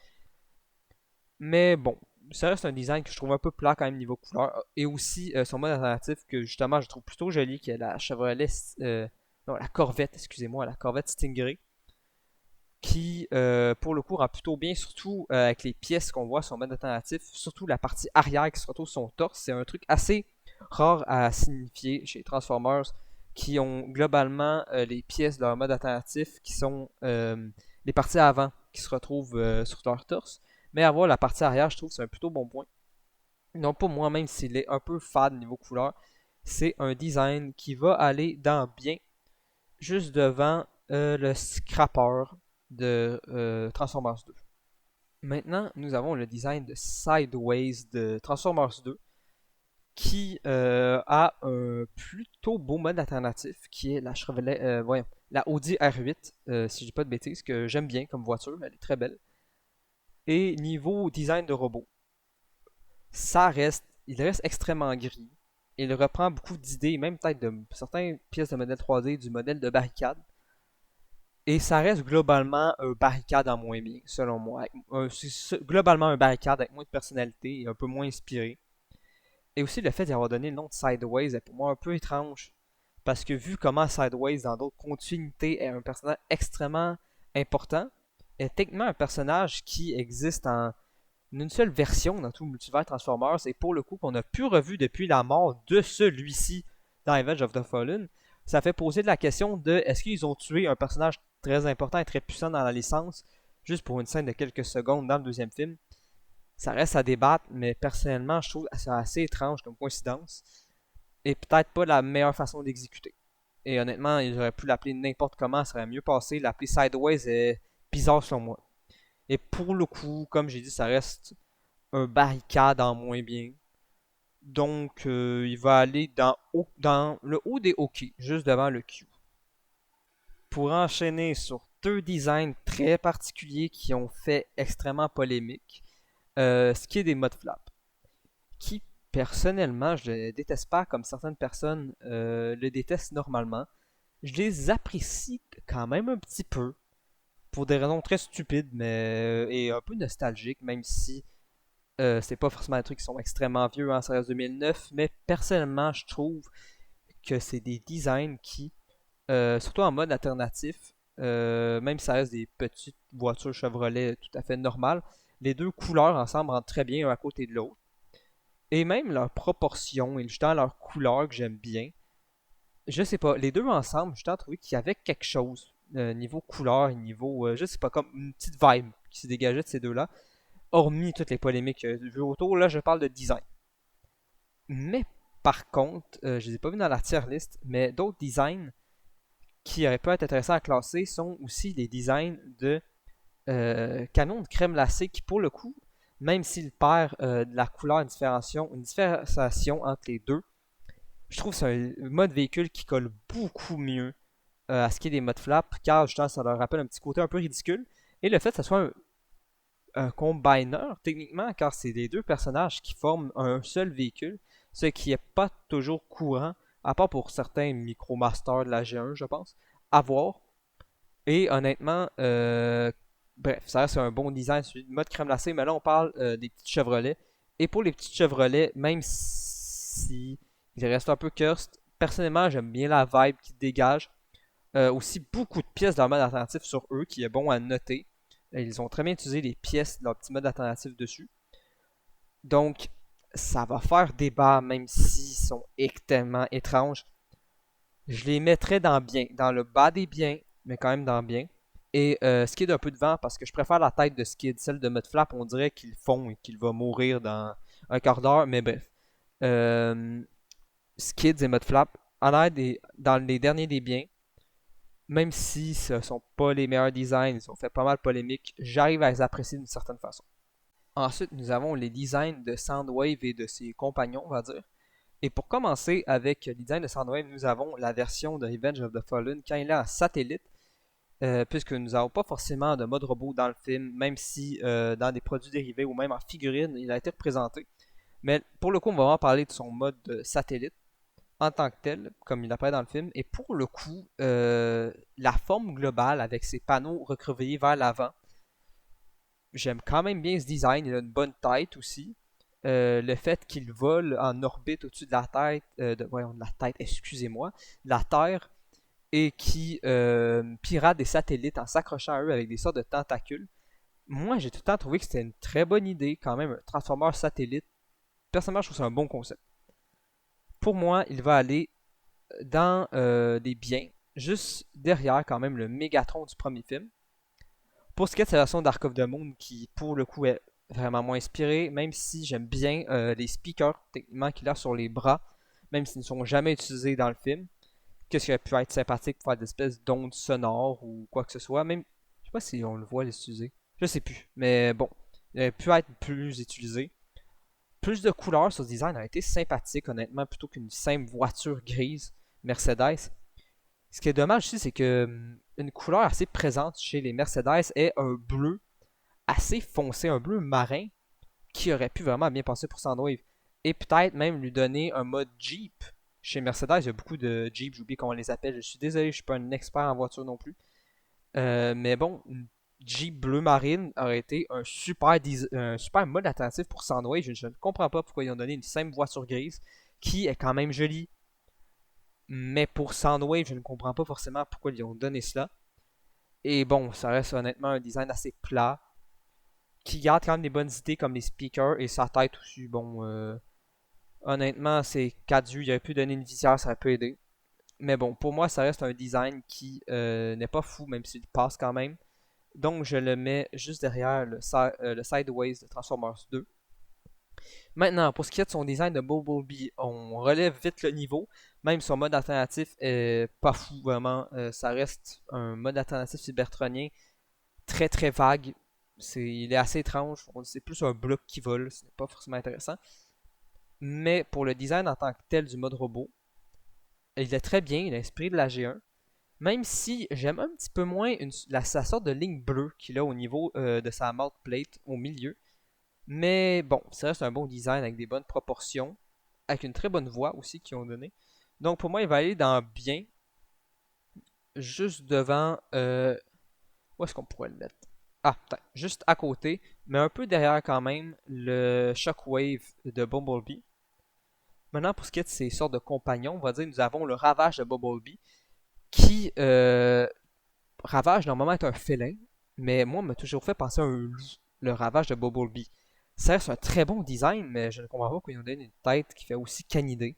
Mais bon, ça reste un design que je trouve un peu plat quand même niveau couleur. Et aussi son mode alternatif que justement je trouve plutôt joli, qui est la Chevrolet... non, la Corvette, excusez-moi, la Corvette Stingray. Qui, pour le coup, rend plutôt bien, surtout avec les pièces qu'on voit sur son mode alternatif. Surtout la partie arrière qui se retrouve sur son torse. C'est un truc assez rare à signifier chez Transformers qui ont globalement les pièces de leur mode alternatif qui sont les parties avant qui se retrouvent sur leur torse. Mais avoir la partie arrière, je trouve que c'est un plutôt bon point. Non, pour moi, même s'il est un peu fade niveau couleur, c'est un design qui va aller dans bien juste devant le scrapper de Transformers 2. Maintenant, nous avons le design de Sideways de Transformers 2 qui a un plutôt beau mode alternatif qui est la Chevrolet, voyons, la Audi R8, si je dis pas de bêtises, que j'aime bien comme voiture, elle est très belle. Et niveau design de robot, il reste extrêmement gris. Il reprend beaucoup d'idées, même peut-être de certaines pièces de modèle 3D du modèle de barricade. Et ça reste globalement un barricade en moins bien, selon moi. C'est globalement un barricade avec moins de personnalité et un peu moins inspiré. Et aussi le fait d'y avoir donné le nom de Sideways est pour moi un peu étrange. Parce que vu comment Sideways dans d'autres continuités est un personnage extrêmement important, est techniquement un personnage qui existe en une seule version dans tout le multivers Transformers et pour le coup qu'on a pu revu depuis la mort de celui-ci dans Revenge of the Fallen, ça fait poser la question de est-ce qu'ils ont tué un personnage très important et très puissant dans la licence juste pour une scène de quelques secondes dans le deuxième film. Ça reste à débattre, mais personnellement, je trouve ça assez étrange comme coïncidence et peut-être pas la meilleure façon d'exécuter. Et honnêtement, ils auraient pu l'appeler n'importe comment, ça aurait mieux passé. L'appeler Sideways est bizarre selon moi. Et pour le coup, comme j'ai dit, ça reste un barricade en moins bien. Donc, il va aller dans le haut des OK, juste devant le Q. Pour enchaîner sur deux designs très particuliers qui ont fait extrêmement polémique, ce qui est des mode flaps, qui personnellement je ne déteste pas comme certaines personnes le détestent normalement. Je les apprécie quand même un petit peu pour des raisons très stupides mais et un peu nostalgiques, même si c'est pas forcément des trucs qui sont extrêmement vieux, hein, ça reste 2009, mais personnellement je trouve que c'est des designs qui, surtout en mode alternatif, même si ça reste des petites voitures Chevrolet tout à fait normales, les deux couleurs ensemble rentrent très bien un à côté de l'autre. Et même leur proportion et justement leur couleur que j'aime bien. Je sais pas, les deux ensemble, j'ai trouvé qu'il y avait quelque chose niveau couleur et niveau, je sais pas, comme une petite vibe qui se dégageait de ces deux-là. Hormis toutes les polémiques vues autour, là je parle de design. Mais par contre, je les ai pas vus dans la tier list, mais d'autres designs qui auraient pu être intéressants à classer sont aussi les designs de camions de crème glacée qui pour le coup, même s'il perd de la couleur, une différenciation entre les deux, je trouve que c'est un mode véhicule qui colle beaucoup mieux à ce qui est des modes flap, car justement ça leur rappelle un petit côté un peu ridicule. Et le fait que ce soit un combiner, techniquement, car c'est les deux personnages qui forment un seul véhicule, ce qui n'est pas toujours courant, à part pour certains micromasters de la G1, je pense, à voir. Et honnêtement, bref, ça reste un bon design, celui de mode crème glacée, mais là on parle des petits Chevrolets. Et pour les petits Chevrolets, même si ils restent un peu cursed, personnellement j'aime bien la vibe qu'ils dégagent. Aussi beaucoup de pièces de leur mode alternatif sur eux, qui est bon à noter. Ils ont très bien utilisé les pièces de leur petit mode alternatif dessus. Donc, ça va faire débat, même s'ils sont tellement étranges. Je les mettrais dans bien, dans le bas des biens, mais quand même dans bien. Et Skid un peu devant parce que je préfère la tête de Skid. Celle de Mudflap, on dirait qu'il fond et qu'il va mourir dans un quart d'heure, mais bref. Euh, Skids et Mudflap, dans les derniers des biens, même si ce ne sont pas les meilleurs designs, ils ont fait pas mal polémique, j'arrive à les apprécier d'une certaine façon. Ensuite, nous avons les designs de Soundwave et de ses compagnons, on va dire. Et pour commencer avec le design de Soundwave, nous avons la version de Revenge of the Fallen quand il est en satellite, puisque nous n'avons pas forcément de mode robot dans le film, même si dans des produits dérivés ou même en figurine, il a été représenté. Mais pour le coup, on va vraiment parler de son mode satellite en tant que tel, comme il apparaît dans le film. Et pour le coup, la forme globale avec ses panneaux recroquevillés vers l'avant, j'aime quand même bien ce design. Il a une bonne tête aussi. Le fait qu'il vole en orbite au-dessus de la tête, voyons, de la tête, excusez-moi, la Terre, et qui pirate des satellites en s'accrochant à eux avec des sortes de tentacules. Moi, j'ai tout le temps trouvé que c'était une très bonne idée, quand même, un transformeur satellite. Personnellement, je trouve ça un bon concept. Pour moi, il va aller dans des biens, juste derrière quand même le Mégatron du premier film. Pour ce qui est de sa version Dark of the Moon, qui pour le coup est vraiment moins inspirée, même si j'aime bien les speakers techniquement qu'il a sur les bras, même s'ils ne sont jamais utilisés dans le film, qu'est-ce qui aurait pu être sympathique pour faire des espèces d'ondes sonores ou quoi que ce soit, même, je sais pas si on le voit les utiliser, je sais plus, mais bon, il aurait pu être plus utilisé. Plus de couleurs sur ce design a été sympathique, honnêtement, plutôt qu'une simple voiture grise Mercedes. Ce qui est dommage aussi, c'est que une couleur assez présente chez les Mercedes est un bleu assez foncé, un bleu marin, qui aurait pu vraiment bien passer pour Soundwave. Et peut-être même lui donner un mode Jeep. Chez Mercedes, il y a beaucoup de Jeep, j'oublie comment on les appelle. Je suis désolé, je suis pas un expert en voiture non plus. Mais bon, une Jeep bleu marine aurait été un super mode alternatif pour Soundwave. Je ne comprends pas pourquoi ils ont donné une simple voiture grise qui est quand même jolie. Mais pour Soundwave, je ne comprends pas forcément pourquoi ils ont donné cela. Et bon, ça reste honnêtement un design assez plat, qui garde quand même des bonnes idées comme les speakers et sa tête aussi. Bon, honnêtement, c'est 4 yeux, il aurait pu donner une visière, ça aurait pu aider. Mais bon, pour moi, ça reste un design qui n'est pas fou, même s'il passe quand même. Donc, je le mets juste derrière le Sideways de Transformers 2. Maintenant, pour ce qui est de son design de Bumblebee, on relève vite le niveau. Même son mode alternatif est pas fou, vraiment. Ça reste un mode alternatif cybertronien très très vague. Il est assez étrange. C'est plus un bloc qui vole. Ce n'est pas forcément intéressant. Mais pour le design en tant que tel du mode robot, il est très bien. Il est inspiré de la G1. Même si j'aime un petit peu moins sa sorte de ligne bleue qu'il a au niveau de sa mouth plate au milieu. Mais bon, ça reste un bon design avec des bonnes proportions, avec une très bonne voix aussi qu'ils ont donné. Donc pour moi, il va aller dans bien, juste devant. Où est-ce qu'on pourrait le mettre? Ah, juste à côté, mais un peu derrière quand même le Shockwave de Bumblebee. Maintenant, pour ce qui est de ces sortes de compagnons, on va dire nous avons le Ravage de Bumblebee, qui Ravage normalement est un félin, mais moi m'a toujours fait penser à un loup, le Ravage de Bumblebee. Ça reste un très bon design, mais je ne comprends pas pourquoi ils ont donné une tête qui fait aussi canidée.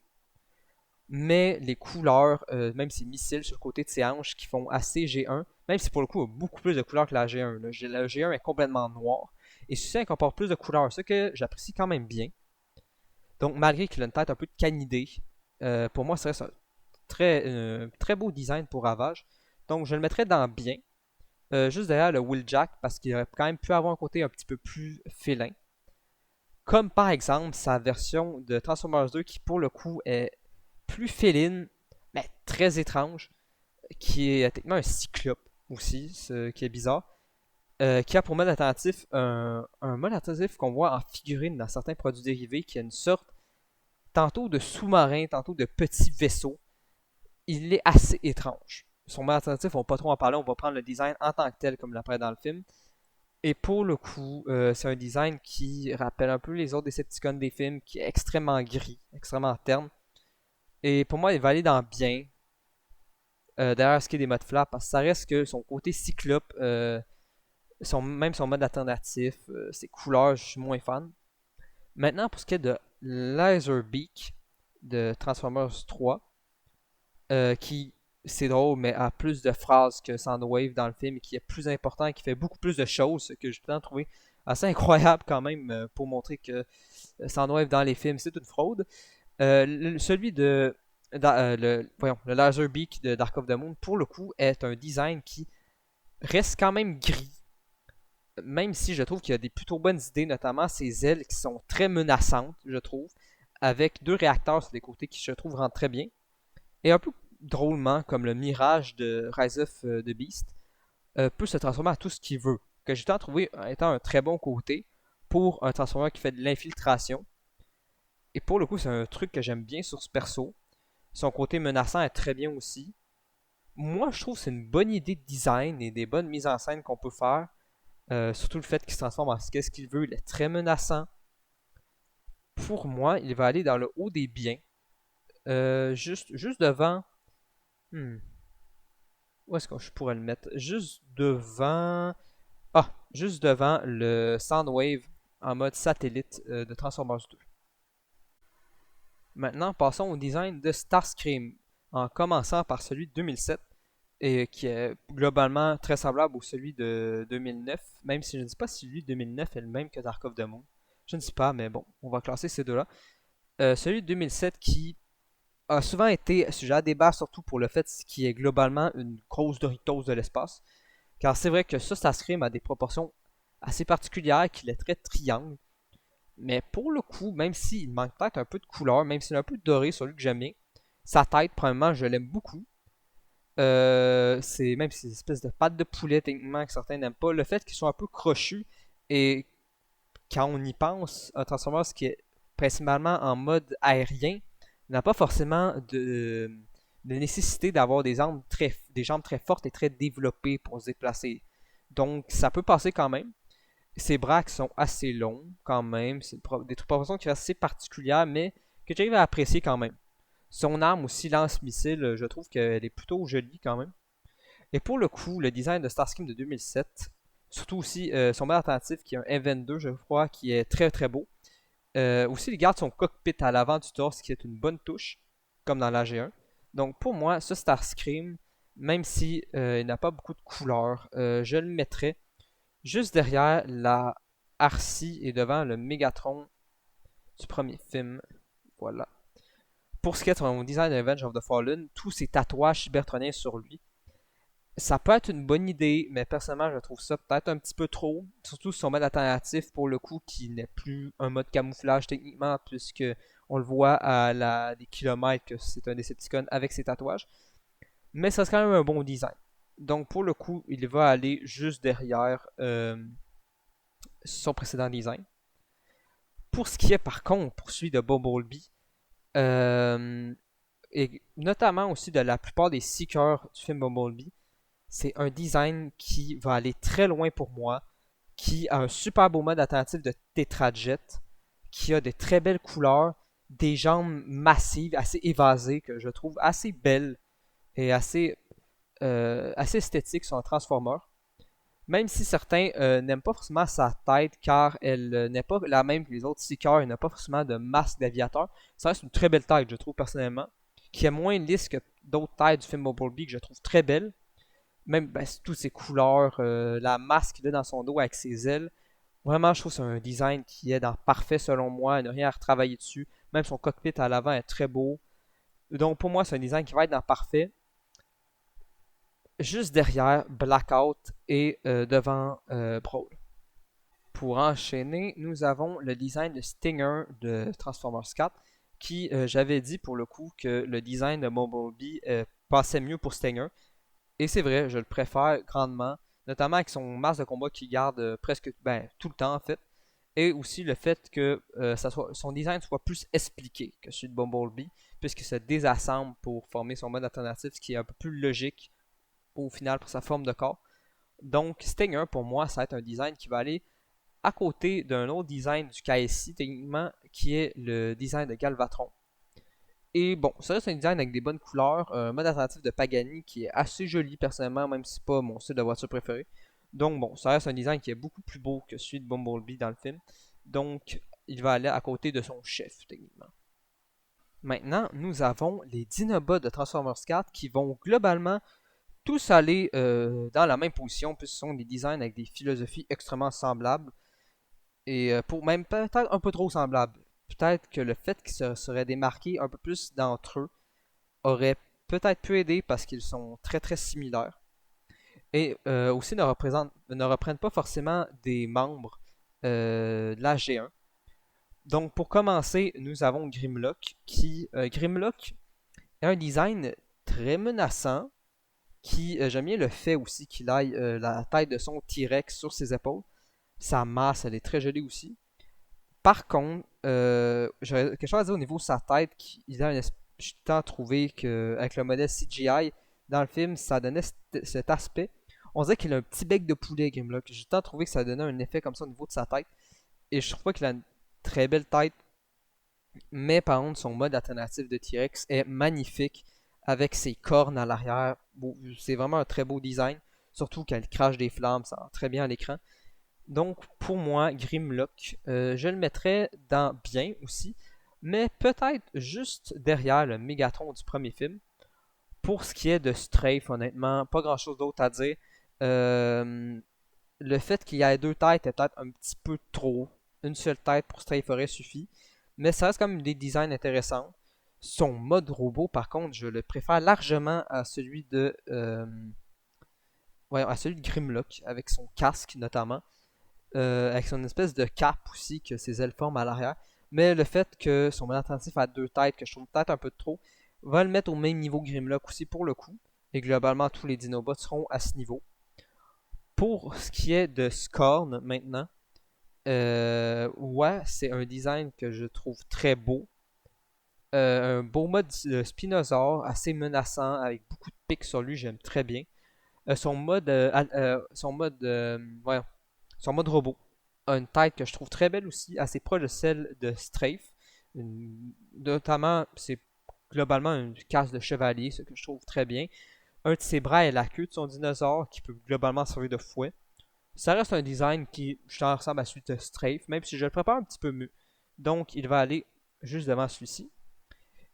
Mais les couleurs, même ces missiles sur le côté de ses hanches qui font assez G1, même si pour le coup il y a beaucoup plus de couleurs que la G1. La G1 est complètement noire. Et ceci incorpore plus de couleurs, ce que j'apprécie quand même bien. Donc malgré qu'il a une tête un peu de canidée, pour moi ça reste un très beau design pour Ravage. Donc je le mettrais dans bien. Juste derrière le Wheeljack parce qu'il aurait quand même pu avoir un côté un petit peu plus félin. Comme par exemple sa version de Transformers 2 qui pour le coup est plus féline, mais très étrange, qui est techniquement un cyclope aussi, ce qui est bizarre. Qui a pour mode alternatif un mode alternatif qu'on voit en figurine dans certains produits dérivés, qui a une sorte tantôt de sous-marin, tantôt de petit vaisseau. Il est assez étrange. Son mode alternatif, on va pas trop en parler, on va prendre le design en tant que tel comme il apparaît dans le film. Et pour le coup, c'est un design qui rappelle un peu les autres Decepticons des films, qui est extrêmement gris, extrêmement terne. Et pour moi, il va aller dans bien, derrière ce qui est des modes flap, parce que ça reste que son côté cyclope, même son mode alternatif, ses couleurs, je suis moins fan. Maintenant, pour ce qui est de Laserbeak de Transformers 3, qui, c'est drôle, mais a plus de phrases que Soundwave dans le film et qui est plus important et qui fait beaucoup plus de choses, ce que j'ai tout le temps trouvé assez incroyable quand même pour montrer que Soundwave dans les films c'est une fraude. Celui de voyons, le Laserbeak de Dark of the Moon, pour le coup, est un design qui reste quand même gris, même si je trouve qu'il y a des plutôt bonnes idées, notamment ses ailes qui sont très menaçantes, je trouve, avec deux réacteurs sur les côtés qui, je trouve, rendent très bien. Et un peu drôlement, comme le Mirage de Rise of the Beast, peut se transformer à tout ce qu'il veut. Que j'ai trouvé étant un très bon côté pour un Transformer qui fait de l'infiltration. Et pour le coup, c'est un truc que j'aime bien sur ce perso. Son côté menaçant est très bien aussi. Moi, je trouve que c'est une bonne idée de design et des bonnes mises en scène qu'on peut faire. Surtout le fait qu'il se transforme en ce qu'est-ce qu'il veut. Il est très menaçant. Pour moi, il va aller dans le haut des biens. Juste devant. Hmm, où est-ce que je pourrais le mettre? Juste devant. Ah, juste devant le Soundwave en mode satellite de Transformers 2. Maintenant, passons au design de Starscream, en commençant par celui de 2007, et qui est globalement très semblable au celui de 2009, même si je ne sais pas si celui de 2009 est le même que Dark of the Moon. Je ne sais pas, mais bon, on va classer ces deux-là. Celui de 2007 qui a souvent été sujet à débat, surtout pour le fait qu'il est globalement une grosse Doritos de l'espace. Car c'est vrai que ça, Starscream a des proportions assez particulières, qu'il est très triangle. Mais pour le coup, même s'il manque peut-être un peu de couleur, même s'il est un peu doré, celui que j'aime bien, sa tête, premièrement, je l'aime beaucoup. C'est même ces espèces de pattes de poulet, techniquement, que certains n'aiment pas. Le fait qu'ils soient un peu crochus, et quand on y pense, un Transformers qui est principalement en mode aérien n'a pas forcément de nécessité d'avoir des jambes très fortes et très développées pour se déplacer. Donc, ça peut passer quand même. Ses bras qui sont assez longs quand même. C'est des proportions qui restent assez particulières, mais que j'arrive à apprécier quand même. Son arme aussi lance-missile, je trouve qu'elle est plutôt jolie quand même. Et pour le coup, le design de Starscream de 2007, surtout aussi son mode alternatif qui est un F-22, je crois, qui est très très beau. Aussi, il garde son cockpit à l'avant du torse, qui est une bonne touche, comme dans la G1. Donc pour moi, ce Starscream, même si il n'a pas beaucoup de couleurs, je le mettrais juste derrière la Arcee et devant le Megatron du premier film. Voilà. Pour ce qui est de son design de Revenge of the Fallen, tous ces tatouages cybertroniens sur lui, ça peut être une bonne idée, mais personnellement, je trouve ça peut-être un petit peu trop. Surtout son mode alternatif, pour le coup, qui n'est plus un mode camouflage techniquement, puisque on le voit des kilomètres que c'est un Decepticon avec ses tatouages. Mais ça c'est quand même un bon design. Donc pour le coup, il va aller juste derrière son précédent design. Pour ce qui est par contre pour celui de Bumblebee, euh, et notamment aussi de la plupart des seekers du film Bumblebee, c'est un design qui va aller très loin pour moi, qui a un super beau mode alternatif de Tetrajet, qui a de très belles couleurs, des jambes massives, assez évasées, que je trouve assez belles et assez esthétiques sur un Transformer. Même si certains n'aiment pas forcément sa tête car elle n'est pas la même que les autres Seekers, elle n'a pas forcément de masque d'aviateur. Ça reste une très belle tête, je trouve personnellement, qui est moins lisse que d'autres têtes du film Bumblebee que je trouve très belle. Même toutes ses couleurs, la masque qu'il a dans son dos avec ses ailes. Vraiment, je trouve que c'est un design qui est dans parfait selon moi, il n'y a rien à retravailler dessus. Même son cockpit à l'avant est très beau. Donc pour moi, c'est un design qui va être dans parfait. Juste derrière Blackout et devant Brawl. Pour enchaîner, nous avons le design de Stinger de Transformers 4 qui, j'avais dit pour le coup que le design de Bumblebee passait mieux pour Stinger. Et c'est vrai, je le préfère grandement, notamment avec son masque de combat qui garde presque tout le temps en fait. Et aussi le fait que son design soit plus expliqué que celui de Bumblebee, puisqu'il se désassemble pour former son mode alternatif, ce qui est un peu plus logique au final pour sa forme de corps. Donc Stinger pour moi, ça va être un design qui va aller à côté d'un autre design du KSI techniquement, qui est le design de Galvatron. Et bon, ça c'est un design avec des bonnes couleurs, un mode alternatif de Pagani qui est assez joli personnellement, même si c'est pas mon style de voiture préféré. Donc bon, ça reste un design qui est beaucoup plus beau que celui de Bumblebee dans le film. Donc il va aller à côté de son chef techniquement. Maintenant, nous avons les Dinobots de Transformers 4 qui vont globalement tous aller dans la même position, puisque ce sont des designs avec des philosophies extrêmement semblables, et pour même peut-être un peu trop semblables. Peut-être que le fait qu'ils se seraient démarqués un peu plus d'entre eux aurait peut-être pu aider parce qu'ils sont très très similaires. Et aussi ne reprennent pas forcément des membres de la G1. Donc pour commencer, nous avons Grimlock qui Grimlock a un design très menaçant qui j'aime bien le fait aussi qu'il aille la tête de son T-Rex sur ses épaules. Sa masse, elle est très jolie aussi. Par contre, j'aurais quelque chose à dire au niveau de sa tête. Il a j'ai tout le temps trouvé qu'avec le modèle CGI dans le film, ça donnait cet aspect. On dirait qu'il a un petit bec de poulet, Grimlock. J'ai tout le temps trouvé que ça donnait un effet comme ça au niveau de sa tête. Et je trouve pas qu'il a une très belle tête. Mais par contre, son mode alternatif de T-Rex est magnifique avec ses cornes à l'arrière. C'est vraiment un très beau design. Surtout quand il crache des flammes, ça rend très bien à l'écran. Donc pour moi, Grimlock, je le mettrais dans bien aussi, mais peut-être juste derrière le Megatron du premier film. Pour ce qui est de Strafe, honnêtement, pas grand chose d'autre à dire. Euh, le fait qu'il y ait deux têtes est peut-être un petit peu trop. Une seule tête pour Strafe aurait suffi. Mais ça reste quand même des designs intéressants. Son mode robot, par contre, je le préfère largement à celui à celui de Grimlock, avec son casque notamment. Avec son espèce de cape aussi, que ses ailes forment à l'arrière. Mais le fait que son mode attentif a deux têtes, que je trouve peut-être un peu trop, va le mettre au même niveau que Grimlock aussi pour le coup. Et globalement, tous les Dinobots seront à ce niveau. Pour ce qui est de Scorn maintenant, ouais, c'est un design que je trouve très beau. Un beau mode Spinosaur, assez menaçant, avec beaucoup de pics sur lui, j'aime très bien. Ouais, son mode robot a une tête que je trouve très belle aussi, assez proche de celle de Strafe. Notamment, c'est globalement une casse de chevalier, ce que je trouve très bien. Un de ses bras est la queue de son dinosaure qui peut globalement servir de fouet. Ça reste un design qui, je t'en ressemble à celui de Strafe, même si je le prépare un petit peu mieux. Donc, il va aller juste devant celui-ci.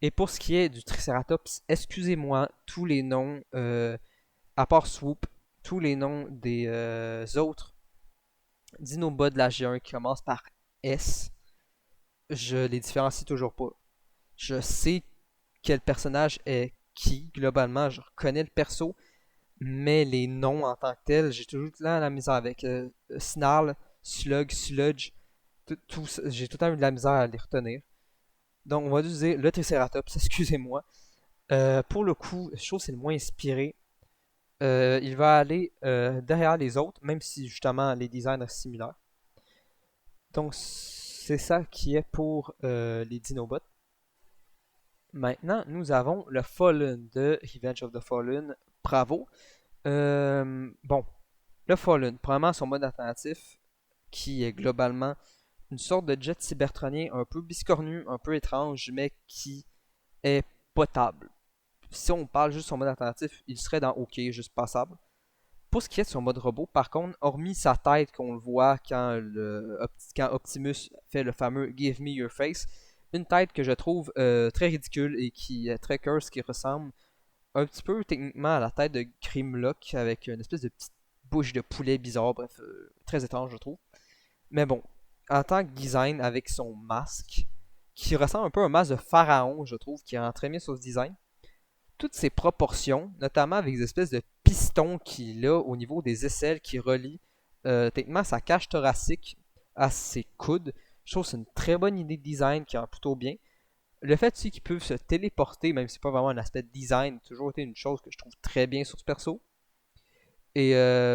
Et pour ce qui est du Triceratops, excusez-moi, tous les noms, à part Swoop, tous les noms des autres Dinobots de la G1 qui commencent par S, je les différencie toujours pas. Je sais quel personnage est qui, globalement, je reconnais le perso, mais les noms en tant que tels, j'ai toujours tout le temps la misère avec Snarl, Slug, Sludge, j'ai tout le temps eu de la misère à les retenir. Donc on va utiliser le Triceratops, excusez-moi. Pour le coup, je trouve que c'est le moins inspiré. Il va aller derrière les autres, même si justement les designs sont similaires. Donc c'est ça qui est pour les Dinobots. Maintenant, nous avons le Fallen de Revenge of the Fallen. Bravo. Bon, le Fallen, premièrement son mode alternatif, qui est globalement une sorte de jet cybertronien un peu biscornu, un peu étrange, mais qui est potable. Si on parle juste de son mode alternatif, il serait dans OK, juste passable. Pour ce qui est de son mode robot, par contre, hormis sa tête qu'on le voit quand Optimus fait le fameux Give me your face, une tête que je trouve très ridicule et qui est très curse, qui ressemble un petit peu techniquement à la tête de Grimlock avec une espèce de petite bouche de poulet bizarre, bref, très étrange je trouve. Mais bon, en tant que design avec son masque, qui ressemble un peu à un masque de pharaon, je trouve, qui rend très bien sur ce design, toutes ses proportions, notamment avec des espèces de pistons qu'il a au niveau des aisselles qui relient techniquement sa cage thoracique à ses coudes. Je trouve que c'est une très bonne idée de design qui rend plutôt bien. Le fait aussi qu'ils peuvent se téléporter, même si c'est pas vraiment un aspect de design, a toujours été une chose que je trouve très bien sur ce perso. Et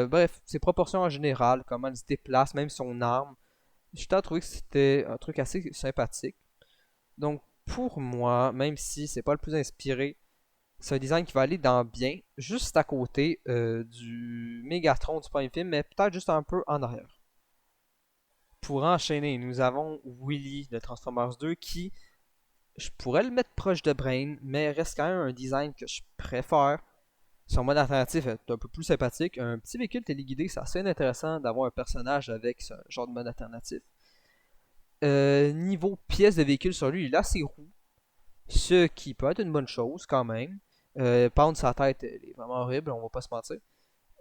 bref, ses proportions en général, comment il se déplace, même son arme, j'ai trouvé que c'était un truc assez sympathique. Donc pour moi, même si c'est pas le plus inspiré, c'est un design qui va aller dans bien, juste à côté du Megatron du premier film, mais peut-être juste un peu en arrière. Pour enchaîner, nous avons Willy de Transformers 2 qui, je pourrais le mettre proche de Brain, mais reste quand même un design que je préfère. Son mode alternatif est un peu plus sympathique. Un petit véhicule téléguidé, c'est assez intéressant d'avoir un personnage avec ce genre de mode alternatif. Niveau pièces de véhicule sur lui, il a ses roues. ce qui peut être une bonne chose quand même. Pound sa tête, elle est vraiment horrible, on va pas se mentir.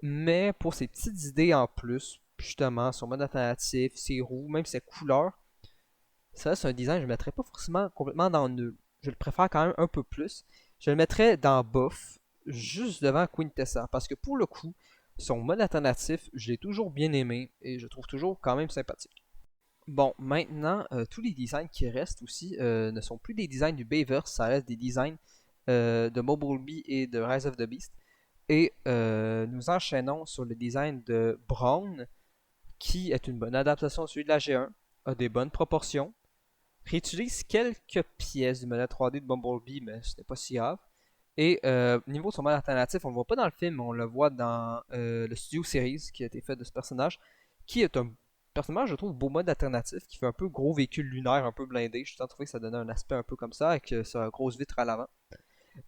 Mais pour ces petites idées en plus, justement, son mode alternatif, ses roues, même ses couleurs, ça c'est un design que je ne mettrais pas forcément complètement dans nul. Je le préfère quand même un peu plus. Je le mettrais dans bof, juste devant Quintessa, parce que pour le coup, son mode alternatif, je l'ai toujours bien aimé et je trouve toujours quand même sympathique. Bon, maintenant, tous les designs qui restent aussi ne sont plus des designs du Bayverse, ça reste des designs de Bumblebee et de Rise of the Beast. Et nous enchaînons sur le design de Brown, qui est une bonne adaptation de celui de la G1, a des bonnes proportions, réutilise quelques pièces du modèle 3D de Bumblebee, mais ce n'est pas si grave. Et au niveau de son mode alternatif, on ne le voit pas dans le film, mais on le voit dans le studio series qui a été fait de ce personnage, qui est un personnage, je trouve, beau mode alternatif, qui fait un peu gros véhicule lunaire, un peu blindé. Je trouvé que ça donnait un aspect un peu comme ça, avec sa grosse vitre à l'avant.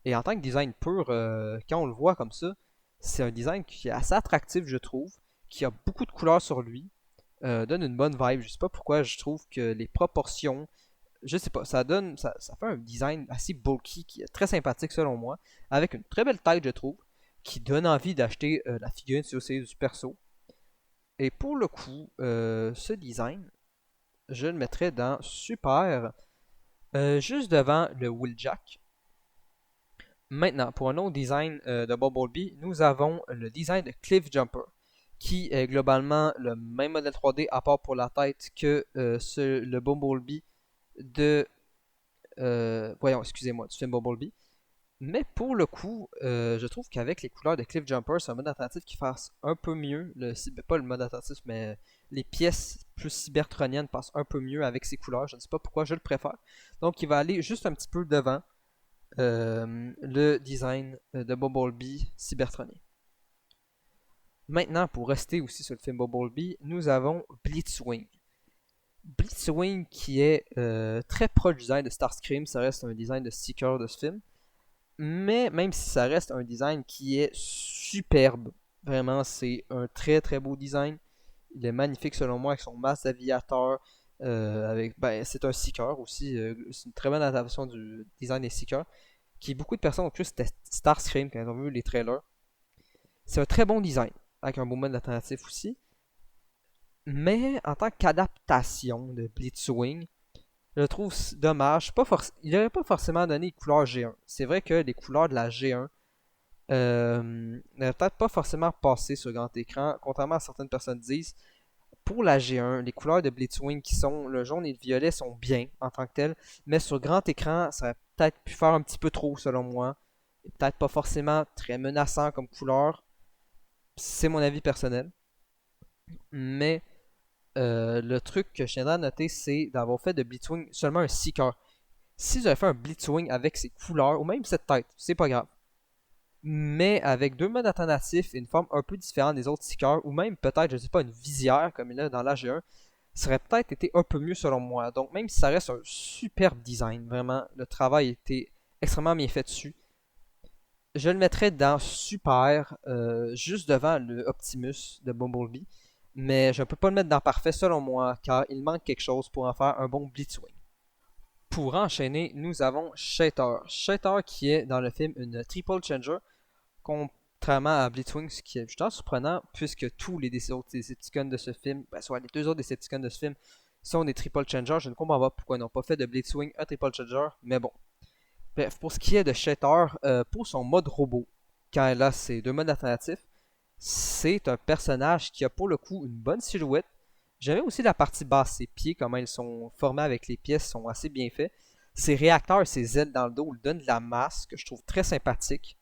Et en tant que design pur, quand on le voit comme ça, c'est un design qui est assez attractif, je trouve, qui a beaucoup de couleurs sur lui, donne une bonne vibe. Je sais pas pourquoi, je trouve que les proportions, je sais pas, ça fait un design assez bulky qui est très sympathique selon moi, avec une très belle taille, je trouve, qui donne envie d'acheter la figurine si c'est du perso. Et pour le coup, ce design, je le mettrais dans super, juste devant le Wheeljack. Maintenant, pour un autre design de Bumblebee, nous avons le design de Cliff Jumper, qui est globalement le même modèle 3D à part pour la tête que le Bumblebee de... voyons, excusez-moi, du film Bumblebee. Mais pour le coup, je trouve qu'avec les couleurs de Cliff Jumper, c'est un mode alternatif qui fasse un peu mieux. Pas le mode alternatif, mais les pièces plus cybertroniennes passent un peu mieux avec ces couleurs. Je ne sais pas pourquoi, je le préfère. Donc il va aller juste un petit peu devant le design de Bumblebee cybertronien. Maintenant, pour rester aussi sur le film Bumblebee, nous avons Blitzwing. Blitzwing qui est très proche du design de Starscream, ça reste un design de Seeker de ce film. Mais même si ça reste un design qui est superbe, vraiment c'est un très très beau design. Il est magnifique selon moi avec son masque d'aviateur. C'est un Seeker aussi, c'est une très bonne adaptation du design des Seekers qui beaucoup de personnes ont cru que c'était Starscream quand ils ont vu les trailers. C'est un très bon design, avec un beau mode alternatif aussi. Mais en tant qu'adaptation de Blitzwing, je le trouve dommage. Il n'aurait pas forcément donné les couleurs G1. C'est vrai que les couleurs de la G1 n'auraient peut-être pas forcément passé sur grand écran, contrairement à certaines personnes disent. Pour la G1, les couleurs de Blitzwing qui sont le jaune et le violet sont bien en tant que tel, mais sur grand écran, ça aurait peut-être pu faire un petit peu trop selon moi. Et peut-être pas forcément très menaçant comme couleur. C'est mon avis personnel. Mais le truc que je tiendrais à noter, c'est d'avoir fait de Blitzwing seulement un Seeker. Si j'avais fait un Blitzwing avec ses couleurs, ou même cette tête, c'est pas grave. Mais avec deux modes alternatifs et une forme un peu différente des autres Seekers, ou même peut-être, je sais pas, une visière comme il a dans la G1, ça aurait peut-être été un peu mieux selon moi. Donc même si ça reste un superbe design, vraiment, le travail a été extrêmement bien fait dessus. Je le mettrais dans super, juste devant le Optimus de Bumblebee. Mais je ne peux pas le mettre dans parfait selon moi, car il manque quelque chose pour en faire un bon Blitzwing. Pour enchaîner, nous avons Shater. Shater qui est dans le film une Triple Changer, contrairement à Blitzwing, ce qui est justement surprenant, puisque tous les autres Decepticons de ce film, soit les deux autres Decepticons de ce film, sont des Triple Changers. Je ne comprends pas pourquoi ils n'ont pas fait de Blitzwing un Triple Changer, mais bon. Bref, pour ce qui est de Shatter, pour son mode robot, quand elle a ses deux modes alternatifs, c'est un personnage qui a pour le coup une bonne silhouette. J'aime aussi la partie basse, ses pieds, comment ils sont formés avec les pièces, sont assez bien faits. Ses réacteurs et ses ailes dans le dos lui donnent de la masse que je trouve très sympathique.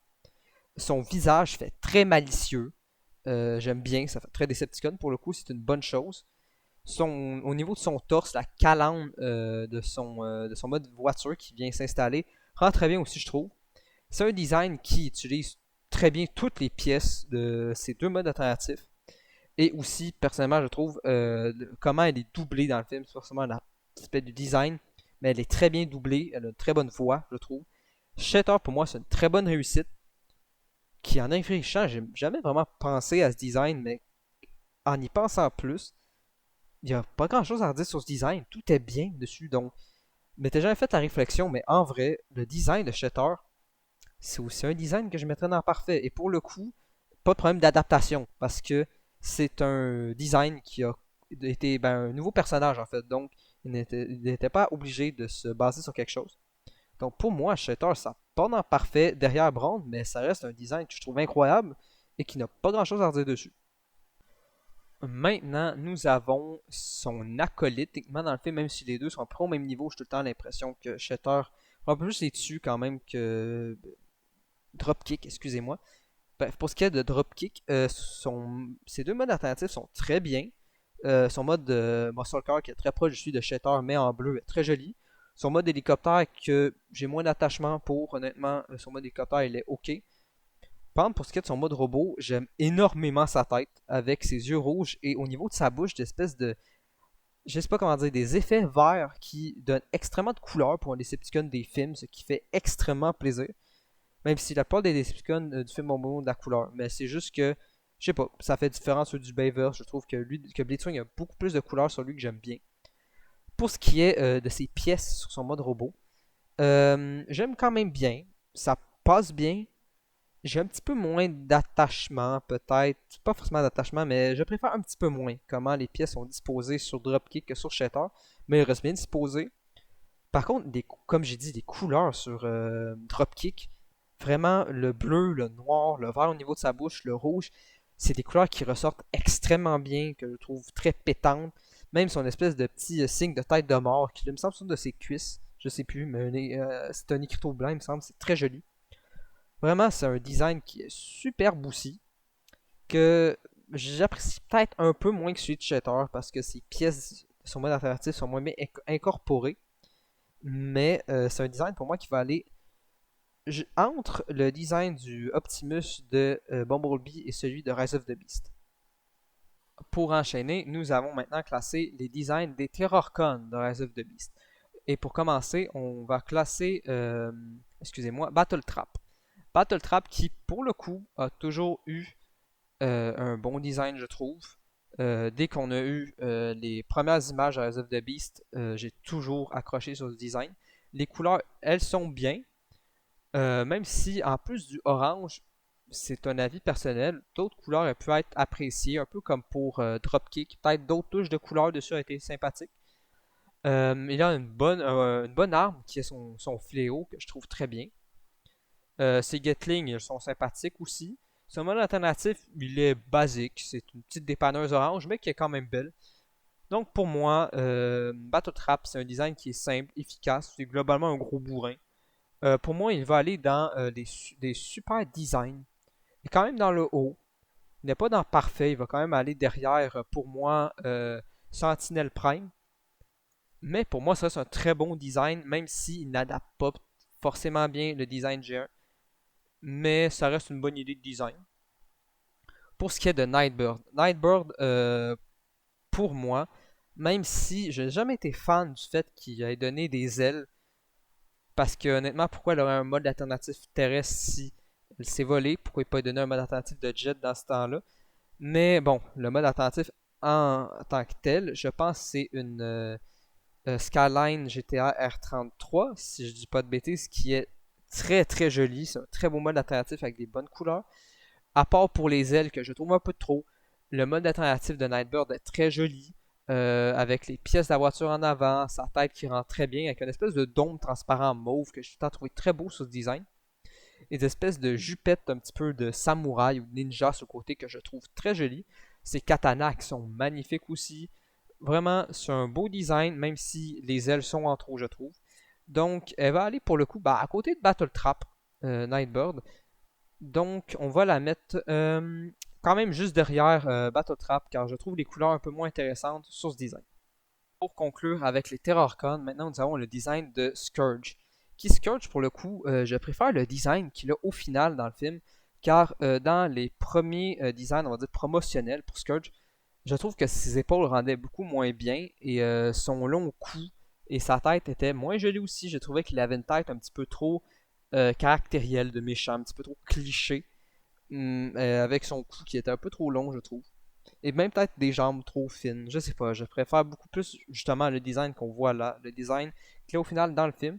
Son visage fait très malicieux. J'aime bien, ça fait très Decepticon pour le coup, c'est une bonne chose. Au niveau de son torse, la calandre de son mode voiture qui vient s'installer rend très bien aussi, je trouve. C'est un design qui utilise très bien toutes les pièces de ces deux modes alternatifs. Et aussi, personnellement, je trouve comment elle est doublée dans le film. C'est forcément l'aspect du design, mais elle est très bien doublée. Elle a une très bonne voix, je trouve. Shatter, pour moi, c'est une très bonne réussite. Qui en réfléchissant, j'ai jamais vraiment pensé à ce design, mais en y pensant plus, il n'y a pas grand chose à redire sur ce design. Tout est bien dessus. Donc, m'étais jamais fait la réflexion, mais en vrai, le design de Shutter, c'est aussi un design que je mettrais dans parfait. Et pour le coup, pas de problème d'adaptation, parce que c'est un design qui a été un nouveau personnage en fait, donc il n'était pas obligé de se baser sur quelque chose. Donc pour moi, Shutter, ça pas dans parfait derrière Brand, mais ça reste un design que je trouve incroyable et qui n'a pas grand chose à redire dessus. Maintenant, nous avons son acolyte, techniquement dans le film, même si les deux sont pas au même niveau, j'ai tout le temps l'impression que Shutter prend un peu plus les dessus quand même que Dropkick, excusez-moi. Bref, pour ce qui est de Dropkick, ces deux modes alternatifs sont très bien. Son mode Muscle Car qui est très proche du celui de Shutter, mais en bleu, est très joli. Son mode hélicoptère que j'ai moins d'attachement pour, honnêtement, son mode hélicoptère il est ok. Par exemple, pour ce qui est de son mode robot, j'aime énormément sa tête avec ses yeux rouges et au niveau de sa bouche, d'espèces de, je sais pas comment dire, des effets verts qui donnent extrêmement de couleur pour un Decepticon des films, ce qui fait extrêmement plaisir. Même si la plupart des Decepticons du film ont beaucoup de la couleur. Mais c'est juste que, je sais pas, ça fait différence du Baver. Je trouve que Blitzwing a beaucoup plus de couleurs sur lui que j'aime bien. Pour ce qui est de ses pièces sur son mode robot, j'aime quand même bien. Ça passe bien. J'ai un petit peu moins d'attachement, peut-être. Pas forcément d'attachement, mais je préfère un petit peu moins comment les pièces sont disposées sur Dropkick que sur Shatter. Mais elles restent bien disposées. Par contre, comme j'ai dit, des couleurs sur Dropkick, vraiment le bleu, le noir, le vert au niveau de sa bouche, le rouge, c'est des couleurs qui ressortent extrêmement bien, que je trouve très pétantes. Même son espèce de petit signe de tête de mort, qui me semble sur de ses cuisses, je sais plus, mais c'est un écriteau blanc, il me semble, c'est très joli. Vraiment, c'est un design qui est super boussi, que j'apprécie peut-être un peu moins que celui de Shatter, parce que ses pièces, son mode alternatif sont moins bien incorporées. Mais c'est un design pour moi qui va aller entre le design du Optimus de Bumblebee et celui de Rise of the Beast. Pour enchaîner, nous avons maintenant classé les designs des Terrorcon de Rise of the Beast. Et pour commencer, on va classer, excusez-moi, Battle Trap. Battle Trap qui, pour le coup, a toujours eu un bon design, je trouve. Dès qu'on a eu les premières images de Rise of the Beast, j'ai toujours accroché sur ce design. Les couleurs, elles sont bien, même si en plus du orange, c'est un avis personnel, d'autres couleurs auraient pu être appréciées, un peu comme pour Dropkick. Peut-être d'autres touches de couleurs dessus auraient été sympathiques. Il a une bonne arme qui est son fléau, que je trouve très bien. Ses Gatling, ils sont sympathiques aussi. Son mode alternatif, il est basique. C'est une petite dépanneuse orange, mais qui est quand même belle. Donc pour moi, Battle Trap, c'est un design qui est simple, efficace. C'est globalement un gros bourrin. Pour moi, il va aller dans des super designs. Il est quand même dans le haut. Il n'est pas dans parfait. Il va quand même aller derrière, pour moi, Sentinel Prime. Mais pour moi, ça c'est un très bon design, même s'il n'adapte pas forcément bien le design G1. Mais ça reste une bonne idée de design. Pour ce qui est de Nightbird, Nightbird, pour moi, même si je n'ai jamais été fan du fait qu'il ait donné des ailes, parce que honnêtement, pourquoi il aurait un mode alternatif terrestre si elle s'est volée? Pourquoi il n'a pas donné un mode alternatif de jet dans ce temps-là? Mais bon, le mode alternatif en tant que tel, je pense que c'est une Skyline GTA R33, si je dis pas de bêtises, qui est très très joli. C'est un très beau mode alternatif avec des bonnes couleurs. À part pour les ailes que je trouve un peu trop, le mode alternatif de Nightbird est très joli. Avec les pièces de la voiture en avant, sa tête qui rend très bien, avec une espèce de dôme transparent mauve que je tout trouvé très beau sur ce design. Et des espèces de jupettes un petit peu de samouraï ou de ninja sur le côté que je trouve très joli. Ces katanas qui sont magnifiques aussi. Vraiment, c'est un beau design, même si les ailes sont en trop, je trouve. Donc, elle va aller pour le coup à côté de Battle Trap, Nightbird. Donc, on va la mettre quand même juste derrière Battle Trap, car je trouve les couleurs un peu moins intéressantes sur ce design. Pour conclure avec les Terrorcon, maintenant nous avons le design de Scourge. Qui Scourge, pour le coup, je préfère le design qu'il a au final dans le film, car dans les premiers designs, on va dire promotionnels pour Scourge, je trouve que ses épaules rendaient beaucoup moins bien et son long cou et sa tête étaient moins jolies aussi. Je trouvais qu'il avait une tête un petit peu trop caractérielle de méchant, un petit peu trop cliché, avec son cou qui était un peu trop long, je trouve. Et même peut-être des jambes trop fines, je sais pas. Je préfère beaucoup plus justement le design qu'on voit là, le design que là, au final, dans le film,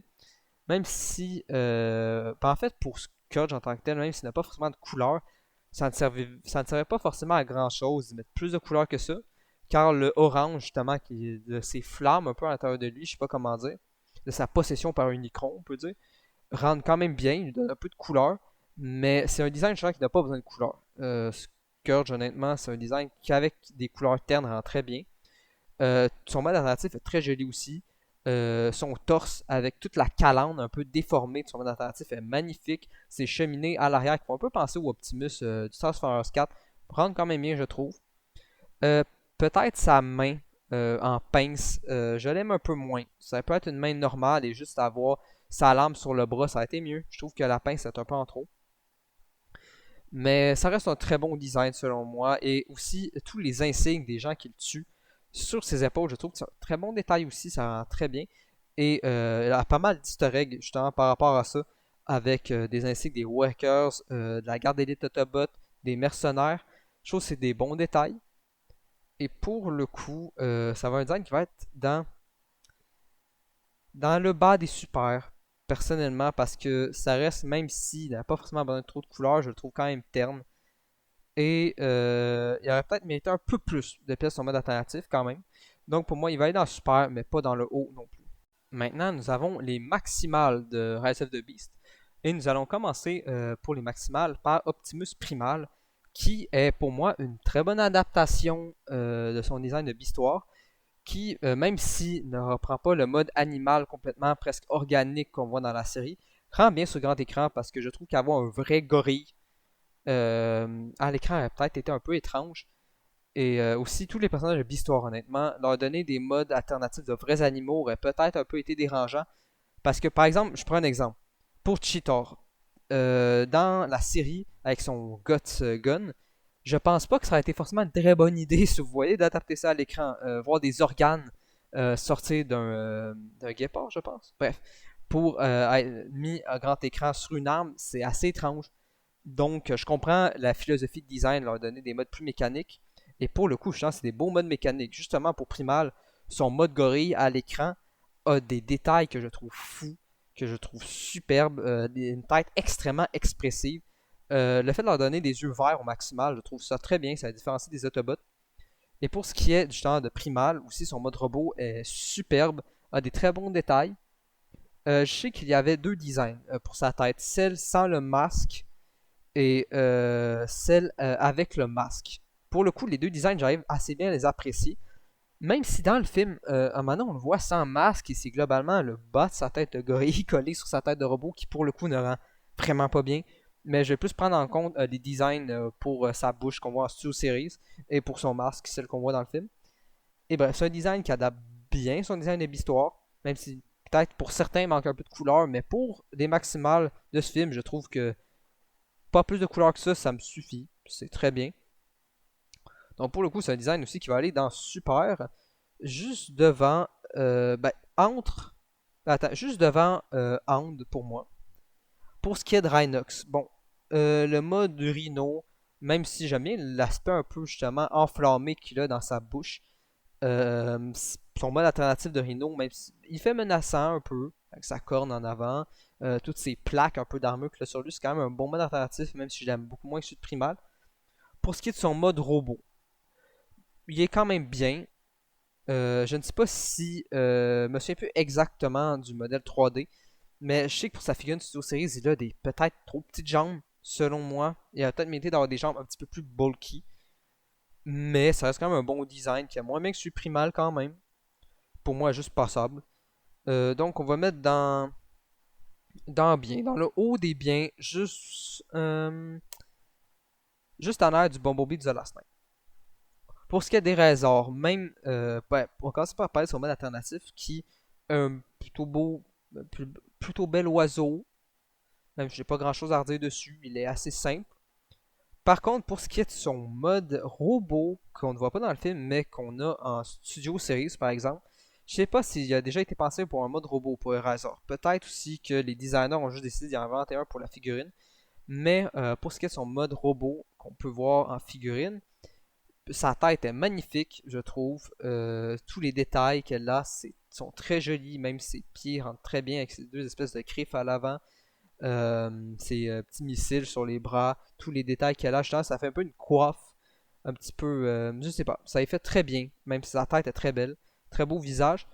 même si, en fait, pour Scourge en tant que tel, même s'il n'a pas forcément de couleur, ça ne servait pas forcément à grand chose de mettre plus de couleurs que ça, car le orange, justement, qui est de ses flammes un peu à l'intérieur de lui, je sais pas comment dire, de sa possession par Unicron, on peut dire, rendent quand même bien, il lui donne un peu de couleur, mais c'est un design, je sens, qui n'a pas besoin de couleur. Scourge, honnêtement, c'est un design qui, avec des couleurs ternes, rend très bien. Son mode alternatif est très joli aussi. Son torse avec toute la calandre un peu déformée de son mode alternatif est magnifique. Ses cheminées à l'arrière qui font un peu penser au Optimus du Transformers 4 rendent quand même bien, je trouve. Euh, Peut-être sa main en pince, je l'aime un peu moins. Ça peut être une main normale et juste avoir sa lame sur le bras, ça a été mieux. Je trouve que la pince est un peu en trop. Mais ça reste un très bon design selon moi. Et aussi, tous les insignes des gens qui le tuent sur ses épaules, je trouve que c'est un très bon détail aussi. Ça rend très bien. Et il a pas mal d'easter eggs justement par rapport à ça. Avec des insignes des Workers, de la garde d'élite Autobot, des mercenaires. Je trouve que c'est des bons détails. Et pour le coup, ça va un design qui va être dans le bas des super, personnellement, parce que ça reste, même s'il n'a pas forcément besoin de trop de couleurs, je le trouve quand même terne. Et il aurait peut-être mérité un peu plus de pièces en mode alternatif quand même. Donc pour moi, il va aller dans le super, mais pas dans le haut non plus. Maintenant, nous avons les maximales de Rise of the Beast. Et nous allons commencer pour les maximales par Optimus Primal, qui est pour moi une très bonne adaptation de son design de Beastoir, qui, même s'il ne reprend pas le mode animal complètement presque organique qu'on voit dans la série, rend bien sur grand écran parce que je trouve qu'avoir un vrai gorille à l'écran a peut-être été un peu étrange. Et aussi, tous les personnages de Beastoir, honnêtement, leur donner des modes alternatifs de vrais animaux aurait peut-être un peu été dérangeant. Parce que, par exemple, je prends un exemple. Pour Cheetor, dans la série, avec son Guts Gun, je pense pas que ça aurait été forcément une très bonne idée, si vous voyez, d'adapter ça à l'écran. Voir des organes sortir d'un guépard, je pense. Bref, pour être mis à grand écran sur une arme, c'est assez étrange. Donc, je comprends la philosophie de design, leur donner des modes plus mécaniques. Et pour le coup, je pense que c'est des beaux modes mécaniques. Justement, pour Primal, son mode gorille à l'écran a des détails que je trouve fous, que je trouve superbes, une tête extrêmement expressive. Le fait de leur donner des yeux verts au maximal, je trouve ça très bien, ça différencie des Autobots. Et pour ce qui est du genre de Primal, aussi son mode robot est superbe, a des très bons détails. Je sais qu'il y avait deux designs pour sa tête, celle sans le masque et celle avec le masque. Pour le coup, les deux designs, j'arrive assez bien à les apprécier. Même si dans le film, à un moment on le voit sans masque et c'est globalement le bas de sa tête de gorille collé sur sa tête de robot qui pour le coup ne rend vraiment pas bien. Mais je vais plus prendre en compte les designs pour sa bouche qu'on voit en Studio Series et pour son masque, celle qu'on voit dans le film. Et bref, c'est un design qui adapte bien son design de Beastoir, même si peut-être pour certains il manque un peu de couleur, mais pour les maximales de ce film, je trouve que pas plus de couleurs que ça me suffit. C'est très bien. Donc pour le coup, c'est un design aussi qui va aller dans Super, juste devant, entre, juste devant Hound pour moi. Pour ce qui est de Rhinox, bon, le mode Rhino, même si j'aime bien l'aspect un peu justement enflammé qu'il a dans sa bouche, son mode alternatif de Rhino, même si, il fait menaçant un peu, avec sa corne en avant, toutes ces plaques un peu d'armure qu'il a sur lui, c'est quand même un bon mode alternatif, même si j'aime beaucoup moins que celui de Primal. Pour ce qui est de son mode robot, il est quand même bien. Je ne sais pas si je me souviens plus exactement du modèle 3D, mais je sais que pour sa figurine Studio Series, il a des peut-être trop petites jambes, selon moi. Il a peut-être mérité d'avoir des jambes un petit peu plus bulky, mais ça reste quand même un bon design qui a moins bien que celui Primal quand même. Pour moi, juste passable. Donc on va mettre dans bien, dans le haut des biens, juste en air du Bumblebee de The Last Night. Pour ce qui est des Razors, même, on commence par parler de son mode alternatif qui est un plutôt beau, plutôt bel oiseau. Même si j'ai pas grand chose à redire dessus, il est assez simple. Par contre, pour ce qui est de son mode robot, qu'on ne voit pas dans le film, mais qu'on a en Studio Series par exemple, je sais pas s'il a déjà été pensé pour un mode robot pour Razor. Peut-être aussi que les designers ont juste décidé d'y en inventer un pour la figurine. Mais pour ce qui est de son mode robot qu'on peut voir en figurine, Sa tête est magnifique, je trouve. Tous les détails qu'elle a sont très jolis. Même ses pieds rentrent très bien avec ces deux espèces de griffes à l'avant. Ses petits missiles sur les bras. Tous les détails qu'elle a. Justement, ça fait un peu une coiffe. Un petit peu... je sais pas. Ça y fait très bien. Même si sa tête est très belle. Très beau visage.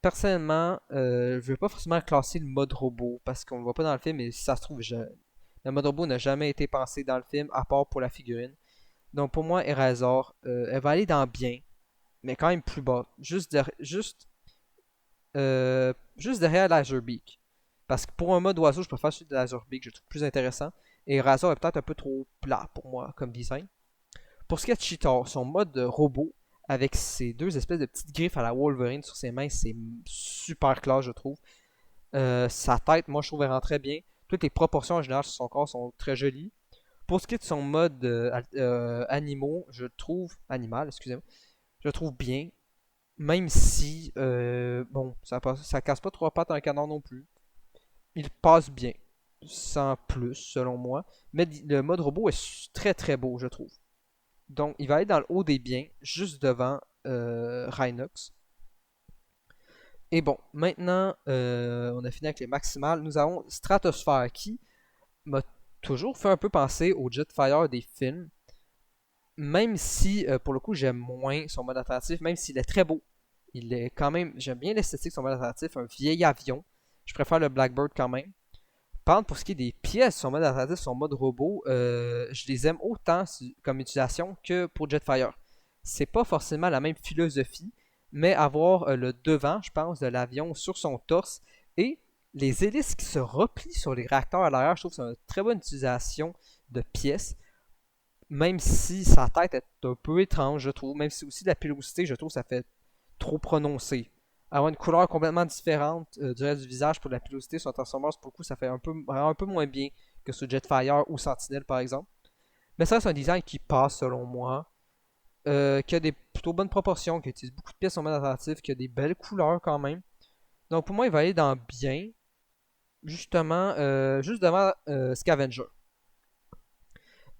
Personnellement, je ne vais pas forcément classer le mode robot. Parce qu'on ne le voit pas dans le film. Mais si ça se trouve, le mode robot n'a jamais été pensé dans le film. À part pour la figurine. Donc pour moi, Eraser, elle va aller dans bien, mais quand même plus bas. Juste derrière Laserbeak. Parce que pour un mode oiseau, je préfère celui de Laserbeak, je le trouve plus intéressant. Et Eraser est peut-être un peu trop plat pour moi comme design. Pour ce qui est de Cheetor, son mode robot, avec ses deux espèces de petites griffes à la Wolverine sur ses mains, c'est super classe, je trouve. Sa tête, moi, je trouve, elle rend très bien. Toutes les proportions en général sur son corps sont très jolies. Pour ce qui est de son mode animaux, je trouve. Animal, excusez-moi. Je le trouve bien. Même si. Bon, ça casse pas trois pattes à un canard non plus. Il passe bien. Sans plus, selon moi. Mais le mode robot est très très beau, je trouve. Donc, il va aller dans le haut des biens, juste devant Rhinox. Et bon, maintenant, on a fini avec les maximales. Nous avons Stratosphère qui m'a toujours fait un peu penser au Jetfire des films. Même si, pour le coup, j'aime moins son mode alternatif, même s'il est très beau. Il est quand même, j'aime bien l'esthétique de son mode alternatif, un vieil avion. Je préfère le Blackbird quand même. Par contre, pour ce qui est des pièces, son mode alternatif, son mode robot, je les aime autant comme utilisation que pour Jetfire. C'est pas forcément la même philosophie, mais avoir le devant, je pense, de l'avion sur son torse et les hélices qui se replient sur les réacteurs à l'arrière, je trouve que c'est une très bonne utilisation de pièces. Même si sa tête est un peu étrange, je trouve. Même si aussi la pilosité, je trouve que ça fait trop prononcé. Avoir une couleur complètement différente du reste du visage pour la pilosité sur un Transformers, pour le coup, ça fait un peu moins bien que sur Jetfire ou Sentinel, par exemple. Mais ça, c'est un design qui passe, selon moi. Qui a des plutôt bonnes proportions, qui utilise beaucoup de pièces en mode alternatif, qui a des belles couleurs quand même. Donc pour moi, il va aller dans bien. Justement, juste devant Scavenger.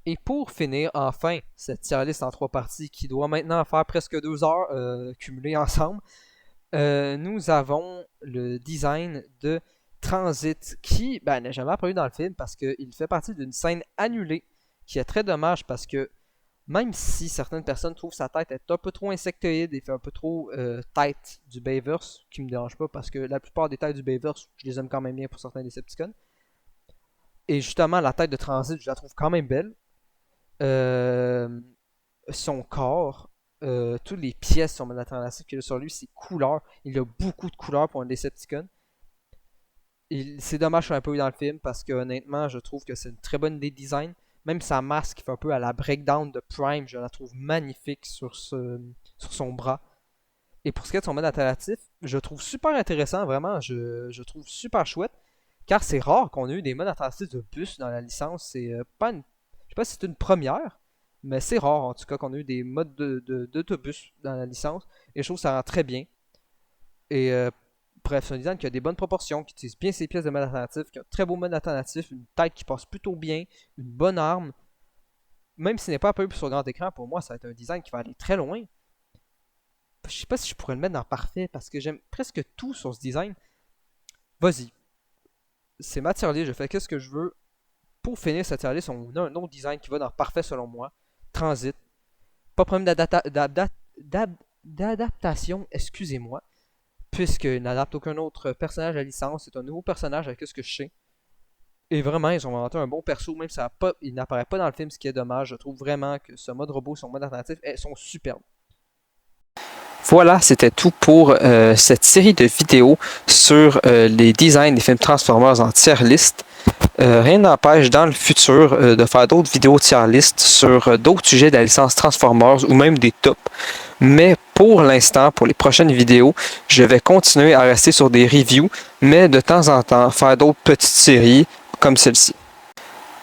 Et pour finir, enfin, cette tier list en trois parties qui doit maintenant faire presque 2 heures cumulées ensemble, nous avons le design de Transit qui n'a jamais apparu dans le film parce qu'il fait partie d'une scène annulée qui est très dommage parce que même si certaines personnes trouvent sa tête être un peu trop insectoïde et fait un peu trop tête du Bayverse, qui me dérange pas parce que la plupart des têtes du Bayverse, je les aime quand même bien pour certains Decepticons. Et justement, la tête de Transit, je la trouve quand même belle. Son corps, toutes les pièces sont alternative qu'il a sur lui, ses couleurs. Il a beaucoup de couleurs pour un Decepticon. C'est dommage qu'il soit un peu dans le film parce que honnêtement, je trouve que c'est une très bonne idée de design. Même sa masque qui fait un peu à la breakdown de Prime, je la trouve magnifique sur son bras. Et pour ce qui est de son mode alternatif, je trouve super intéressant, vraiment, je trouve super chouette. Car c'est rare qu'on ait eu des modes alternatifs de bus dans la licence. C'est pas une je sais pas si c'est une première, mais c'est rare en tout cas qu'on ait eu des modes d'autobus dans la licence. Et je trouve que ça rend très bien. Et bref, c'est un design qui a des bonnes proportions, qui utilise bien ses pièces de mode alternatif, qui a un très beau mode alternatif, une tête qui passe plutôt bien, une bonne arme. Même s'il n'est pas apparu sur grand écran, pour moi, ça va être un design qui va aller très loin. Je sais pas si je pourrais le mettre dans parfait, parce que j'aime presque tout sur ce design. Vas-y. C'est ma tier list, je fais qu'est-ce que je veux. Pour finir cette tier list, on a un autre design qui va dans parfait selon moi. Transit. Pas de problème d'adaptation, excusez-moi. Puisqu'il n'adapte aucun autre personnage à la licence. C'est un nouveau personnage avec ce que je sais. Et vraiment, ils ont inventé un bon perso, même si il n'apparaît pas dans le film, ce qui est dommage. Je trouve vraiment que ce mode robot, son mode alternatif, sont superbes. Voilà, c'était tout pour cette série de vidéos sur les designs des films Transformers en tier list. Rien n'empêche dans le futur de faire d'autres vidéos tier list sur d'autres sujets de la licence Transformers ou même des tops. Mais pour l'instant, pour les prochaines vidéos, je vais continuer à rester sur des reviews, mais de temps en temps faire d'autres petites séries comme celle-ci.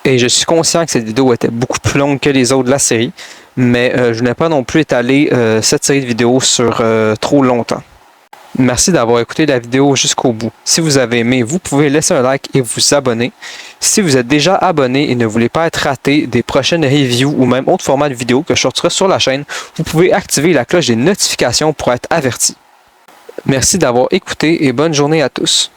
Et je suis conscient que cette vidéo était beaucoup plus longue que les autres de la série, mais je n'ai pas non plus étalé cette série de vidéos sur trop longtemps. Merci d'avoir écouté la vidéo jusqu'au bout. Si vous avez aimé, vous pouvez laisser un like et vous abonner. Si vous êtes déjà abonné et ne voulez pas être raté des prochaines reviews ou même autres formats de vidéos que je sortirai sur la chaîne, vous pouvez activer la cloche des notifications pour être averti. Merci d'avoir écouté et bonne journée à tous.